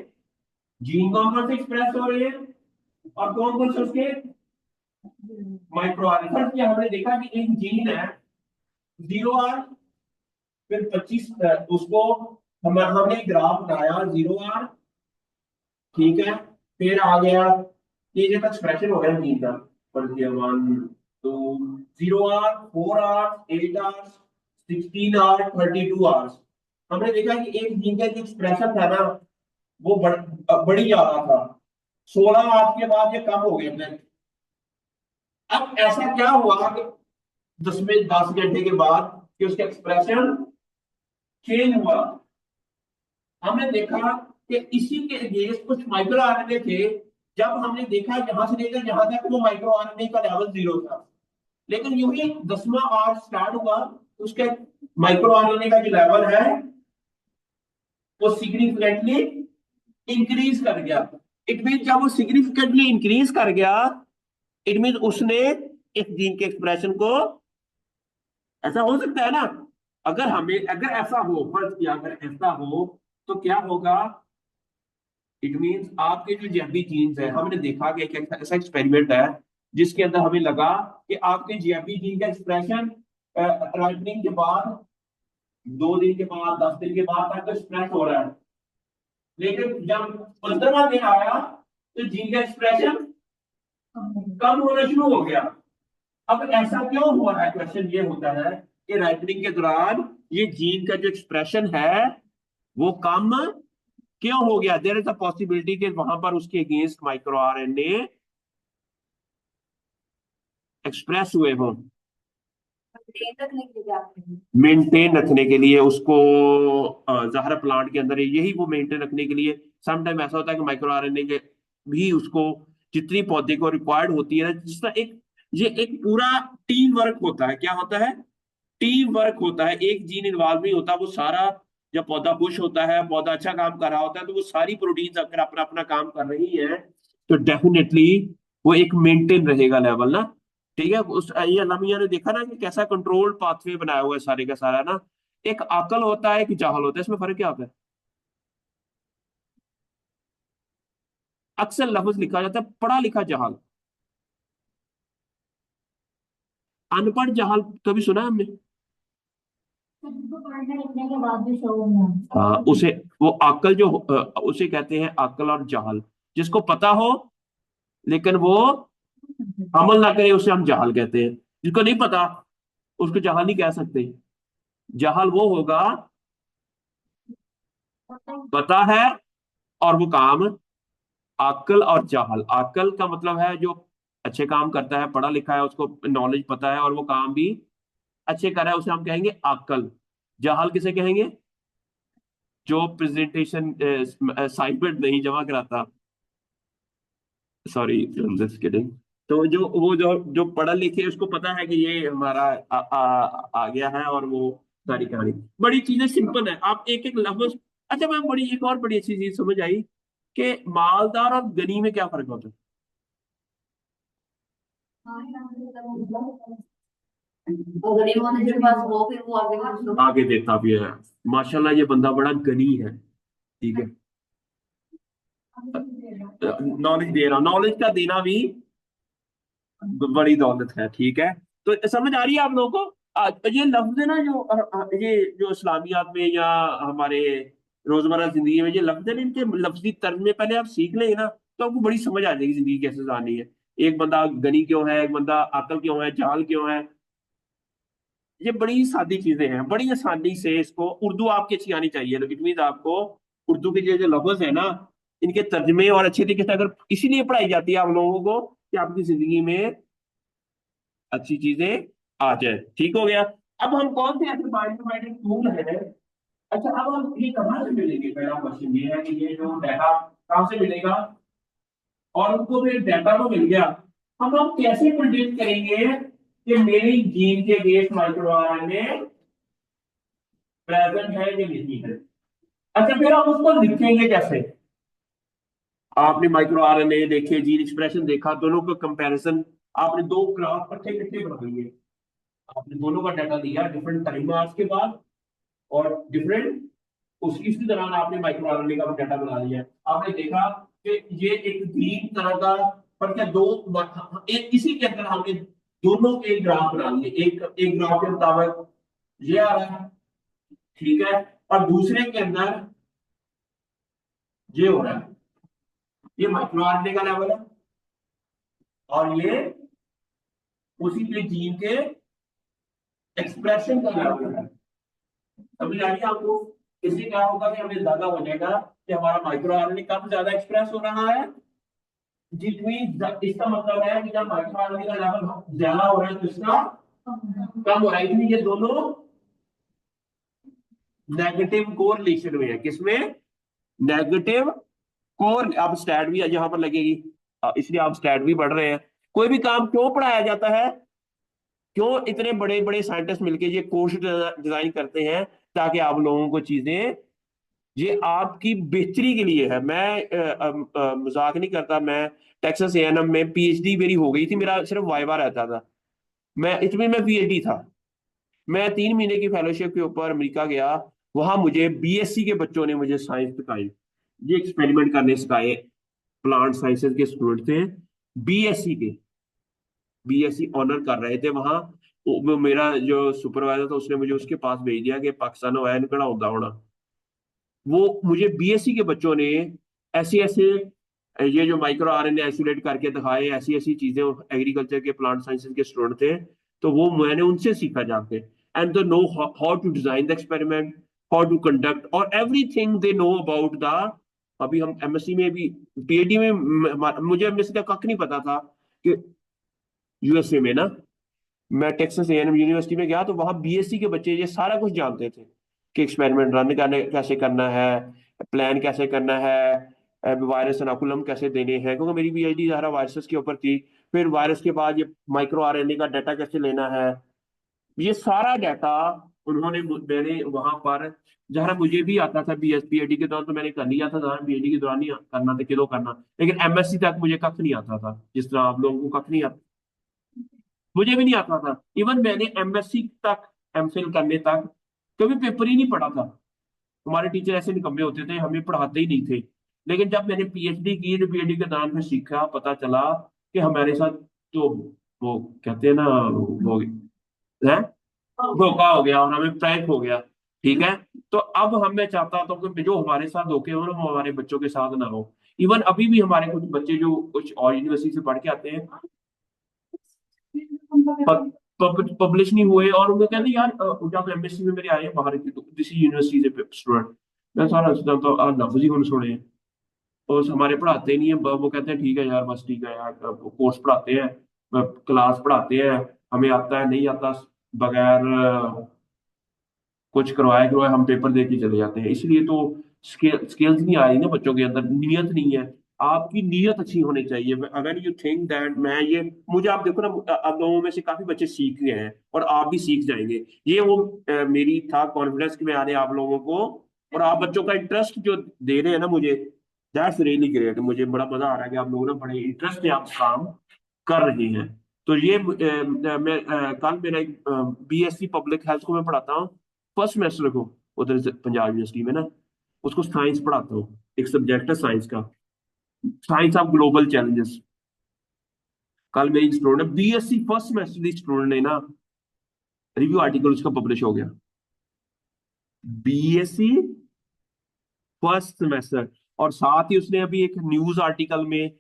जीन कौन कौन से एक्सप्रेस हो रहे हैं और कौन कौन से उसके माइक्रो आरएनए। फर्ज किया, हमने देखा कि एक जीन है 0R, फिर 25 उसको हमने ग्राफ बनाया 0R, ठीक है, फिर आ गया ये जब एक्सप्रेशन हो गया जीन का, पर दिया 1 2 0R 4R 8R 16R 32R। हमने देखा कि एक जीन का जो एक्सप्रेशन था ना वो बढ़ी जा रहा था, 16 आवर्स के बाद ये कम हो गया। अब ऐसा क्या हुआ कि 10 घंटे के बाद कि उसका एक्सप्रेशन चेंज हुआ। हमने देखा कि इसी के अगेंस्ट कुछ माइक्रो आरएनए थे, जब हमने देखा यहां से लेकर यहां तक वो माइक्रो आरएनए का लेवल 0 था, लेकिन यूं ही 10वां आवर स्टार्ट हुआ, उसके माइक्रो आरएनए का जो लेवल है वो सिग्निफिकेंटली इंक्रीज कर गया। इट मीन जब वो सिग्निफिकेंटली इंक्रीज कर गया, इट मीन उसने इस जीन के एक्सप्रेशन को, ऐसा हो सकता है ना अगर ऐसा हो, फर्ज किया अगर ऐसा हो, तो क्या होगा? इट मींस आपके जो जेबी जीन्स है, हमने देखा कि एक ऐसा एक्सपेरिमेंट है जिसके अंदर हमें लगा कि आपके जेबी जीन का एक्सप्रेशन राइटनिंग के बाद 2 दिन के बाद 10 दिन के बाद तक एक्सप्रेस हो रहा है, लेकिन जब 15वां दिन आया तो जीन का एक्सप्रेशन कम होना शुरू हो गया। अब ऐसा क्यों हुआ है? क्वेश्चन ये होता है कि राइटनिंग के दौरान ये जीन का जो एक्सप्रेशन है वो कम क्यों हो गया? देयर इज अ पॉसिबिलिटी कि वहां पर उसके अगेंस्ट माइक्रो आरएनए एक्सप्रेस हुए हों, मेंटेन रखने के लिए उसको ज़ाहरा प्लांट के अंदर यही वो मेंटेन रखने के लिए। समटाइम ऐसा होता है कि माइक्रो आरएनए के भी उसको जितनी पौधे को रिक्वायर्ड होती है ना, जिसका एक ये एक पूरा टीम वर्क होता है। क्या होता है? टीम वर्क होता है। एक जीन इन्वॉल्व नहीं होता, वो सारा जब पौधा खुश होता है, पौधा अच्छा काम कर रहा होता है, तो वो सारी प्रोटीन्स अगर अपना अपना काम कर रही है तो डेफिनेटली वो एक मेंटेन रहेगा लेवल ना। ठीक है, उस ये अलामिया ने देखा ना कि कैसा कंट्रोल्ड पाथवे बनाया हुआ है सारे का सारा ना। एक अकल होता है, एक जाहल होता है, इसमें फर्क क्या होता है? अक्सर लफ्ज लिखा जाता है पढ़ा लिखा जहाल। अनपढ़ जहाल कभी सुना है हमने? पढ़ने लिखने के बाद भी शो में उसे वो अकल जो उसे कहते हैं अकल और जहल। जिसको पता हो लेकिन वो अमल ना करे उसे हम जहाल कहते हैं। जिसको नहीं पता उसको जहाल नहीं कह सकते। जहाल वो होगा पता है और वो काम। अकल और जहल, अकल का मतलब है जो अच्छे काम करता है, पढ़ा लिखा है, उसको नॉलेज पता है और वो काम भी अच्छे कर रहा है, उसे हम कहेंगे अकल। जहाल किसे कहेंगे? जो प्रेजेंटेशन असाइनमेंट नहीं जमा कराता। Sorry, just kidding. तो जो वो जो पढ़ा लिखे उसको पता है कि ये हमारा आ गया है, और वो सारी कहानी बड़ी चीजें सिंपल है। आप एक एक लफ्ज। अच्छा मैम, बड़ी एक और बड़ी अच्छी चीज समझ आई कि मालदार और गनी में क्या फर्क होता अगर ये वाले जो पास हो फिर वो आगे बढ़ है? आगे देता भी है। माशाल्लाह ये बंदा बड़ा गनी है। ठीक है, नॉलेज दे रहा, नॉलेज का देना भी बड़ी दौलत है। ठीक है, तो समझ आ रही है आप लोगों को? ये लफ्ज है ना जो ये जो इस्लामियात में या हमारे रोजमर्रा जिंदगी में ये लफ्ज है ना, इनके लफ्जी तर्ज में पहले आप सीख लेंगे ना तो आपको बड़ी समझ आ जाएगी जिंदगी कैसे जानी है। एक बंदा गनी क्यों है, एक बंदा अकल क्यों है, जाल क्यों है। ये बड़ी सादी चीजें हैं, बड़ी आसानी से इसको उर्दू आपकी अच्छी आनी चाहिए। इट मीन आपको उर्दू के जो जो लफ्ज है ना, इनके तर्जमे और अच्छे तरीके से अगर इसीलिए पढ़ाई जाती है आप लोगों को कि आपकी जिंदगी में अच्छी चीजें आ जाए। ठीक हो गया? अब हम कौन से ऐसे बायोइनफॉर्मेटिक टूल है? अच्छा, अब हम ये कहाँ से मिलेंगे? पहला क्वेश्चन ये है कि ये जो डाटा कहाँ से मिलेगा, और उनको फिर डाटा तो मिल गया, हम कैसे प्रिडिक्ट करेंगे कि मेरी जीन के बेस माइक्रो आरएनए प्रेजेंट है या नहीं है? अच्छा, फिर हम उसको लिखेंगे कैसे? आपने माइक्रो आरएनए देखे, जीन एक्सप्रेशन देखा, दोनों का कंपैरिजन, आपने दो ग्राफ इकट्ठे इकट्ठे बना लिए। आपने दोनों का डाटा दिया डिफरेंट टाइम मार्क्स के बाद और डिफरेंट इसी दौरान आपने माइक्रो आरएनए का डाटा बना लिया। आपने देखा कि ये एक ग्रीन तरह का, पर क्या दो एक इसी के अंदर हमने दोनों के ग्राफ बना लिए। एक एक ग्राफ के मुताबिक ये आ रहा है, ठीक है, और दूसरे के अंदर ये हो रहा है। ये माइक्रो आरएनए का लेवल है और ये उसी के जीन के एक्सप्रेशन का लेवल है। समझ आ रही है आपको? इससे क्या होगा कि हमें ज्यादा हो जाएगा कि हमारा माइक्रो आरएनए कब ज्यादा एक्सप्रेस हो रहा है। जितनी इसका मतलब है कि जब माइक्रो आरएनए का लेवल ज्यादा हो रहा है तो इसका कम हो रहा है, इसलिए ये दोनों नेगेटिव कोरिलेशन में है। किसमें? Negative core. अब स्टैट भी यहां पर लगेगी, इसलिए आप स्टैट भी पढ़ रहे हैं। कोई भी काम क्यों पढ़ाया जाता है? क्यों इतने बड़े बड़े साइंटिस्ट मिलके ये कोर्स डिजाइन करते हैं? ताकि आप लोगों को चीजें, ये आपकी बेहतरी के लिए है। मैं मजाक नहीं करता। मैं टेक्सास एएनएम में पीएचडी मेरी हो गई थी, मेरा सिर्फ वाइवा रहता था। मैं इसमें मैं पीएचडी था। मैं 3 महीने की फेलोशिप के ऊपर अमेरिका गया। वहां मुझे बीएससी के बच्चों ने मुझे साइंस सिखाई, ये एक्सपेरिमेंट करने सिखाए। प्लांट साइंसेज के स्टूडेंट थे, बीएससी के, बीएससी ऑनर कर रहे थे वहां। मेरा जो सुपरवाइजर था उसने मुझे उसके पास भेज दिया कि पाकिस्तान वाया निकला होता। वो मुझे बीएससी के बच्चों ने ऐसे ऐसे ये जो माइक्रो आरएनए आइसोलेट करके दिखाए, ऐसी ऐसी चीजें, एग्रीकल्चर के प्लांट साइंसेज के स्टूडेंट थे। तो वो मैंने उनसे सीखा जाके। And they know how to design the experiment, how to conduct, और everything they know about the. अभी हम एमएससी में भी, पीएचडी में मुझे एमएससी का कख नहीं पता था कि यूएसए में ना, मैं टेक्सास एएनएम यूनिवर्सिटी में गया तो वहां बीएससी के बच्चे ये सारा कुछ जानते थे कि एक्सपेरिमेंट रन करने कैसे करना है, प्लान कैसे करना है, वायरस एनाकुलम कैसे देने हैं, क्योंकि मेरी पीएचडी सारा वायरसेस के ऊपर थी। फिर वायरस के बाद ये माइक्रो आरएनए का डाटा कैसे लेना है, ये सारा डाटा उन्होंने मैंने वहां पर, जहाँ मुझे भी आता था बीएस पीएचडी के दौरान तो मैंने कर लिया था, जहाँ पीएचडी के दौरान ही करना था किलो करना, लेकिन एमएससी तक मुझे कख नहीं आता था, जिस तरह आप लोगों को कख नहीं आता। मुझे भी नहीं आता था। इवन मैंने एमएससी तक, एमफिल करने तक कभी पेपर ही नहीं पढ़ा था। हमारे टीचर ऐसे निकम्मे होते थे, हमें पढ़ाते ही नहीं थे। लेकिन जब मैंने पीएचडी की तो पीएचडी के दौरान में सीखा, पता चला कि हमारे साथ तो वो कहते हैं ना, वो है, धोखा हो गया और हमें प्रैंक हो गया। ठीक है। तो अब हम, मैं चाहता हूँ कि जो हमारे साथ धोखे हो ना वो हमारे बच्चों के साथ ना हो। इवन अभी भी हमारे कुछ बच्चे जो कुछ और यूनिवर्सिटी से पढ़ के आते हैं, पब्लिश नहीं हुए, और वो कहते हैं यार जब एमएससी में मेरे आए हैं बाहर की तो किसी यूनिवर्सिटी से स्टूडेंट, मैं सारा सोचता तो आज लफ्ज ही कौन सुने हैं, और हमारे पढ़ाते नहीं है। वो कहते हैं ठीक है यार, बस ठीक है यार, कोर्स पढ़ाते हैं, क्लास पढ़ाते हैं, हमें आता है नहीं आता, बगैर कुछ करवाए करवाए हम पेपर दे के चले जाते हैं। इसलिए तो स्किल्स नहीं आ रही ना बच्चों के अंदर, नीयत नहीं है। आपकी नीयत अच्छी होनी चाहिए। अगर यू थिंक दैट मैं ये, मुझे आप देखो ना, आप लोगों में से काफी बच्चे सीख गए हैं और आप भी सीख जाएंगे। ये वो मेरी था कॉन्फिडेंस कि मैं आने आप लोगों को, और आप बच्चों का इंटरेस्ट जो दे रहे हैं ना मुझे, दैट्स रियली ग्रेट। मुझे बड़ा मजा आ रहा है कि आप लोग ना बड़े इंटरेस्ट से आप काम कर रहे हैं। तो ये मैं कल मेरा एक बीएससी पब्लिक हेल्थ को मैं पढ़ाता हूँ, फर्स्ट सेमेस्टर को, उधर से पंजाब यूनिवर्सिटी में ना, उसको साइंस पढ़ाता हूँ। एक सब्जेक्ट है साइंस का, साइंस ऑफ ग्लोबल चैलेंजेस। कल मेरी स्टूडेंट बीएससी फर्स्ट सेमेस्टर की स्टूडेंट ने ना रिव्यू आर्टिकल उसका पब्लिश हो गया, बीएससी फर्स्ट सेमेस्टर। और साथ ही उसने अभी एक न्यूज आर्टिकल में,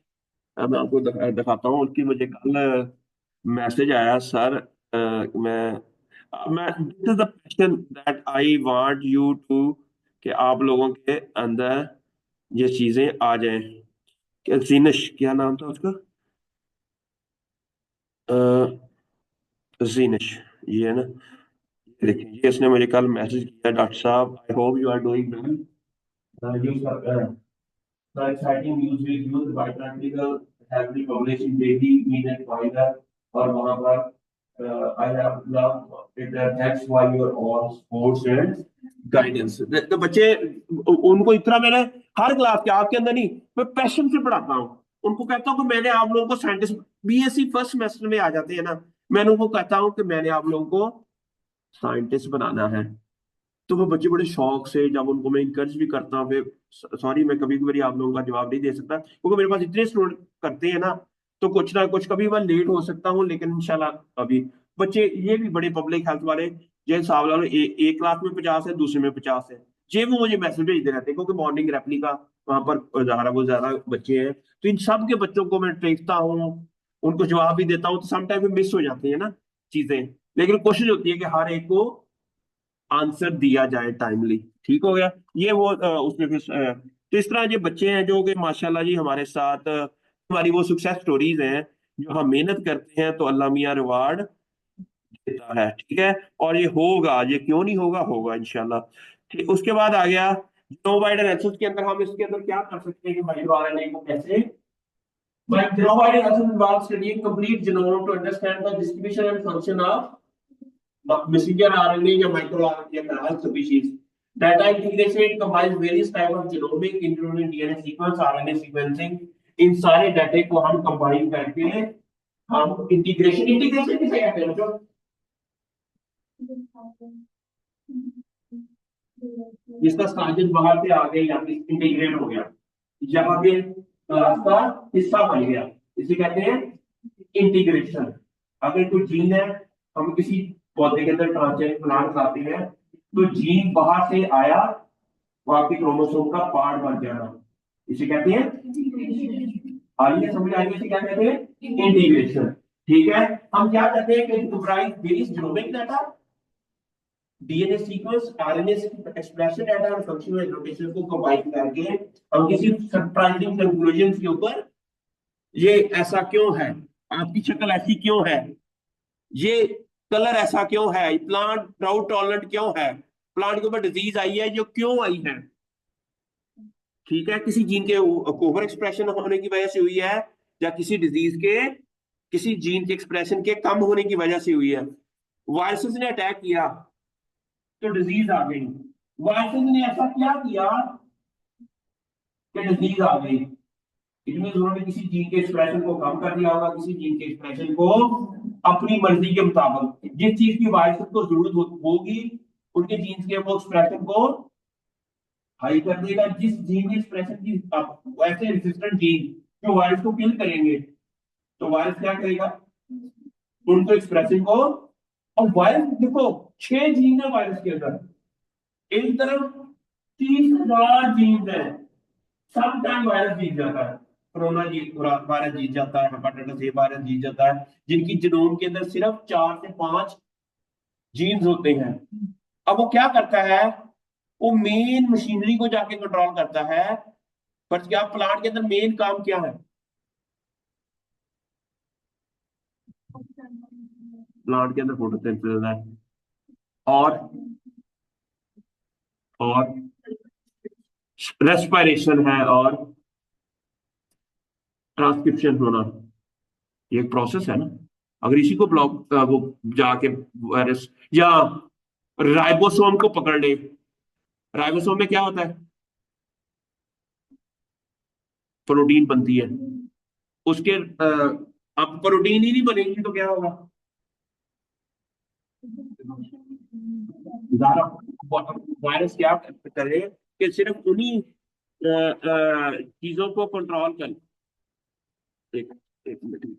मैं आपको दिखाता हूँ, उसकी मुझे कल मैसेज आया, सर मैं this is the question that I want you to, कि आप लोगों के अंदर ये चीजें आ जाएं। जीनश, क्या नाम था उसका, जीनश, ये है ना। ये देखिए, ये इसने मुझे कल मैसेज किया, डॉक्टर साहब I hope you are doing well, the exciting news with you, the White article has been published in Daily Minute Wider, और वहाँ पर I have loved it, that's why you are all sports and guidance। तो बच्चे, उनको इतना मैंने हर क्लास के, आपके अंदर नहीं, मैं पैशन से पढ़ाता हूँ। उनको कहता हूँ कि मैंने आप लोगों को साइंटिस्ट, बीएससी फर्स्ट सेमेस्टर में आ जाते हैं ना, मैंने उनको कहता हूँ कि मैंने आप लोगों को साइंटिस्ट बनाना है। तो वो बच्चे बड़े शौक से, जब उनको मैं इंकरेज भी करता हूँ, फिर सॉरी मैं कभी कभी आप लोगों का जवाब नहीं दे सकता क्योंकि मेरे पास इतने स्टूडेंट करते हैं ना, तो कुछ ना कुछ कभी मैं लेट हो सकता हूँ, लेकिन इंशाल्लाह अभी बच्चे ये भी बड़े पब्लिक हेल्थ वाले, जो हिसाब ला लो, एक क्लास में 50 है, दूसरे में 50 है, ये वो मुझे मैसेज भेजते रहते हैं क्योंकि मॉर्निंग रेप्लिका वहां पर ज़्यादा वो ज्यादा बच्चे हैं। तो इन सब के बच्चों को मैं देखता हूँ, उनको जवाब भी देता हूँ, तो समटाइम मिस हो जाती है ना चीजें, लेकिन कोशिश होती है कि हर एक को आंसर दिया जाए टाइमली। ठीक हो गया। ये वो उसमें फिर तो इस तरह ये बच्चे हैं जो कि माशाल्लाह जी हमारे साथ, हमारी वो सक्सेस स्टोरीज हैं, जो हम मेहनत करते हैं तो अल्लाह मियाँ रिवार्ड देता है। ठीक है। और ये होगा, ये क्यों नहीं होगा, होगा इंशाल्लाह। ठीक, उसके बाद आ गया नो वाइड एनालिसिस के अंदर, हम इसके अंदर क्या कर सकते हैं कि माइक्रो आरएनए को कैसे, by providing us involves studying complete genome to understand the distribution and function of messenger RNA या micro RNA या health species. Data integration, it combines various types of genomic including DNA sequence, RNA sequencing। इन सारे डाटे को हम कंबाइन करके हम इंटीग्रेशन, इंटीग्रेशन किसे कहते हैं बच्चों, जिसका साजिद बाहर से आ गई, यहाँ पे इंटीग्रेट हो गया, यहाँ पे रास्ता हिस्सा बन गया, इसे कहते हैं इंटीग्रेशन। अगर कोई जीन है, हम किसी पौधे के अंदर ट्रांसजेनिक प्लांट लाते हैं, तो जीन बाहर से आया, वो आपके क्रोमोसोम का पार्ट बन जाना, इसे कहते हैं, आइए समझ आइए, इसे क्या कहते हैं, इंटीग्रेशन। ठीक है, हम क्या करते हैं कि comprise various genomic data, DNA sequence, RNA expression data और फंक्शनल नोटेशन को कंबाइन करके हम किसी सरप्राइजिंग कंक्लूजन के ऊपर, ये ऐसा क्यों है, आपकी शक्ल ऐसी क्यों है, ये कलर ऐसा क्यों है, प्लांट ड्राउट टॉलरेंट क्यों है, प्लांट के ऊपर डिजीज आई है जो क्यों आई है, ठीक है, किसी जीन के ओवर एक्सप्रेशन होने की वजह से हुई है, या किसी डिजीज के, किसी जीन के एक्सप्रेशन के कम होने की वजह से हुई है। वायरसेस ने अटैक किया तो डिजीज आ गई, वायरसेस ने ऐसा क्या किया कि डिजीज आ गई, इतनी उन्होंने किसी जीन के एक्सप्रेशन को कम कर दिया होगा, किसी जीन के एक्सप्रेशन को अपनी मर्जी के मुताबिक, जिस चीज की वायरस को जरूरत होगी उनके जीन्स के वो एक्सप्रेशन को हाई कर देगा, जिस जीन के एक्सप्रेशन की वैसे रेजिस्टेंट जीन जो वायरस को किल करेंगे, तो वायरस क्या करेगा, उनको एक्सप्रेशन को, और वायरस देखो 6 जीन है वायरस के अंदर, एक तरफ 30,000 जीन है, सब टाइम वायरस जीत जाता है, कोरोना जीत वायरस जीत जाता है, हेपेटाइटिस ए वायरस जीत जाता है, जिनकी जीनोम के अंदर सिर्फ 4 से 5 जीन्स होते हैं। अब वो क्या करता है, वो मेन मशीनरी को जाके कंट्रोल करता है, पर क्या प्लांट के अंदर मेन काम क्या है, प्लांट के अंदर फोटोसिंथेसिस है, और और रेस्पिरेशन है, और ट्रांसक्रिप्शन होना, ये एक प्रोसेस है ना। अगर इसी को ब्लॉक वो जाके वायरस या राइबोसोम को पकड़ ले, राइबोसोम में क्या होता है, प्रोटीन बनती है, उसके अब प्रोटीन ही नहीं बनेगी तो क्या होगा, ज्यादा वायरस क्या करे कि सिर्फ उन्हीं चीजों को कंट्रोल कर, एक एक मिनट,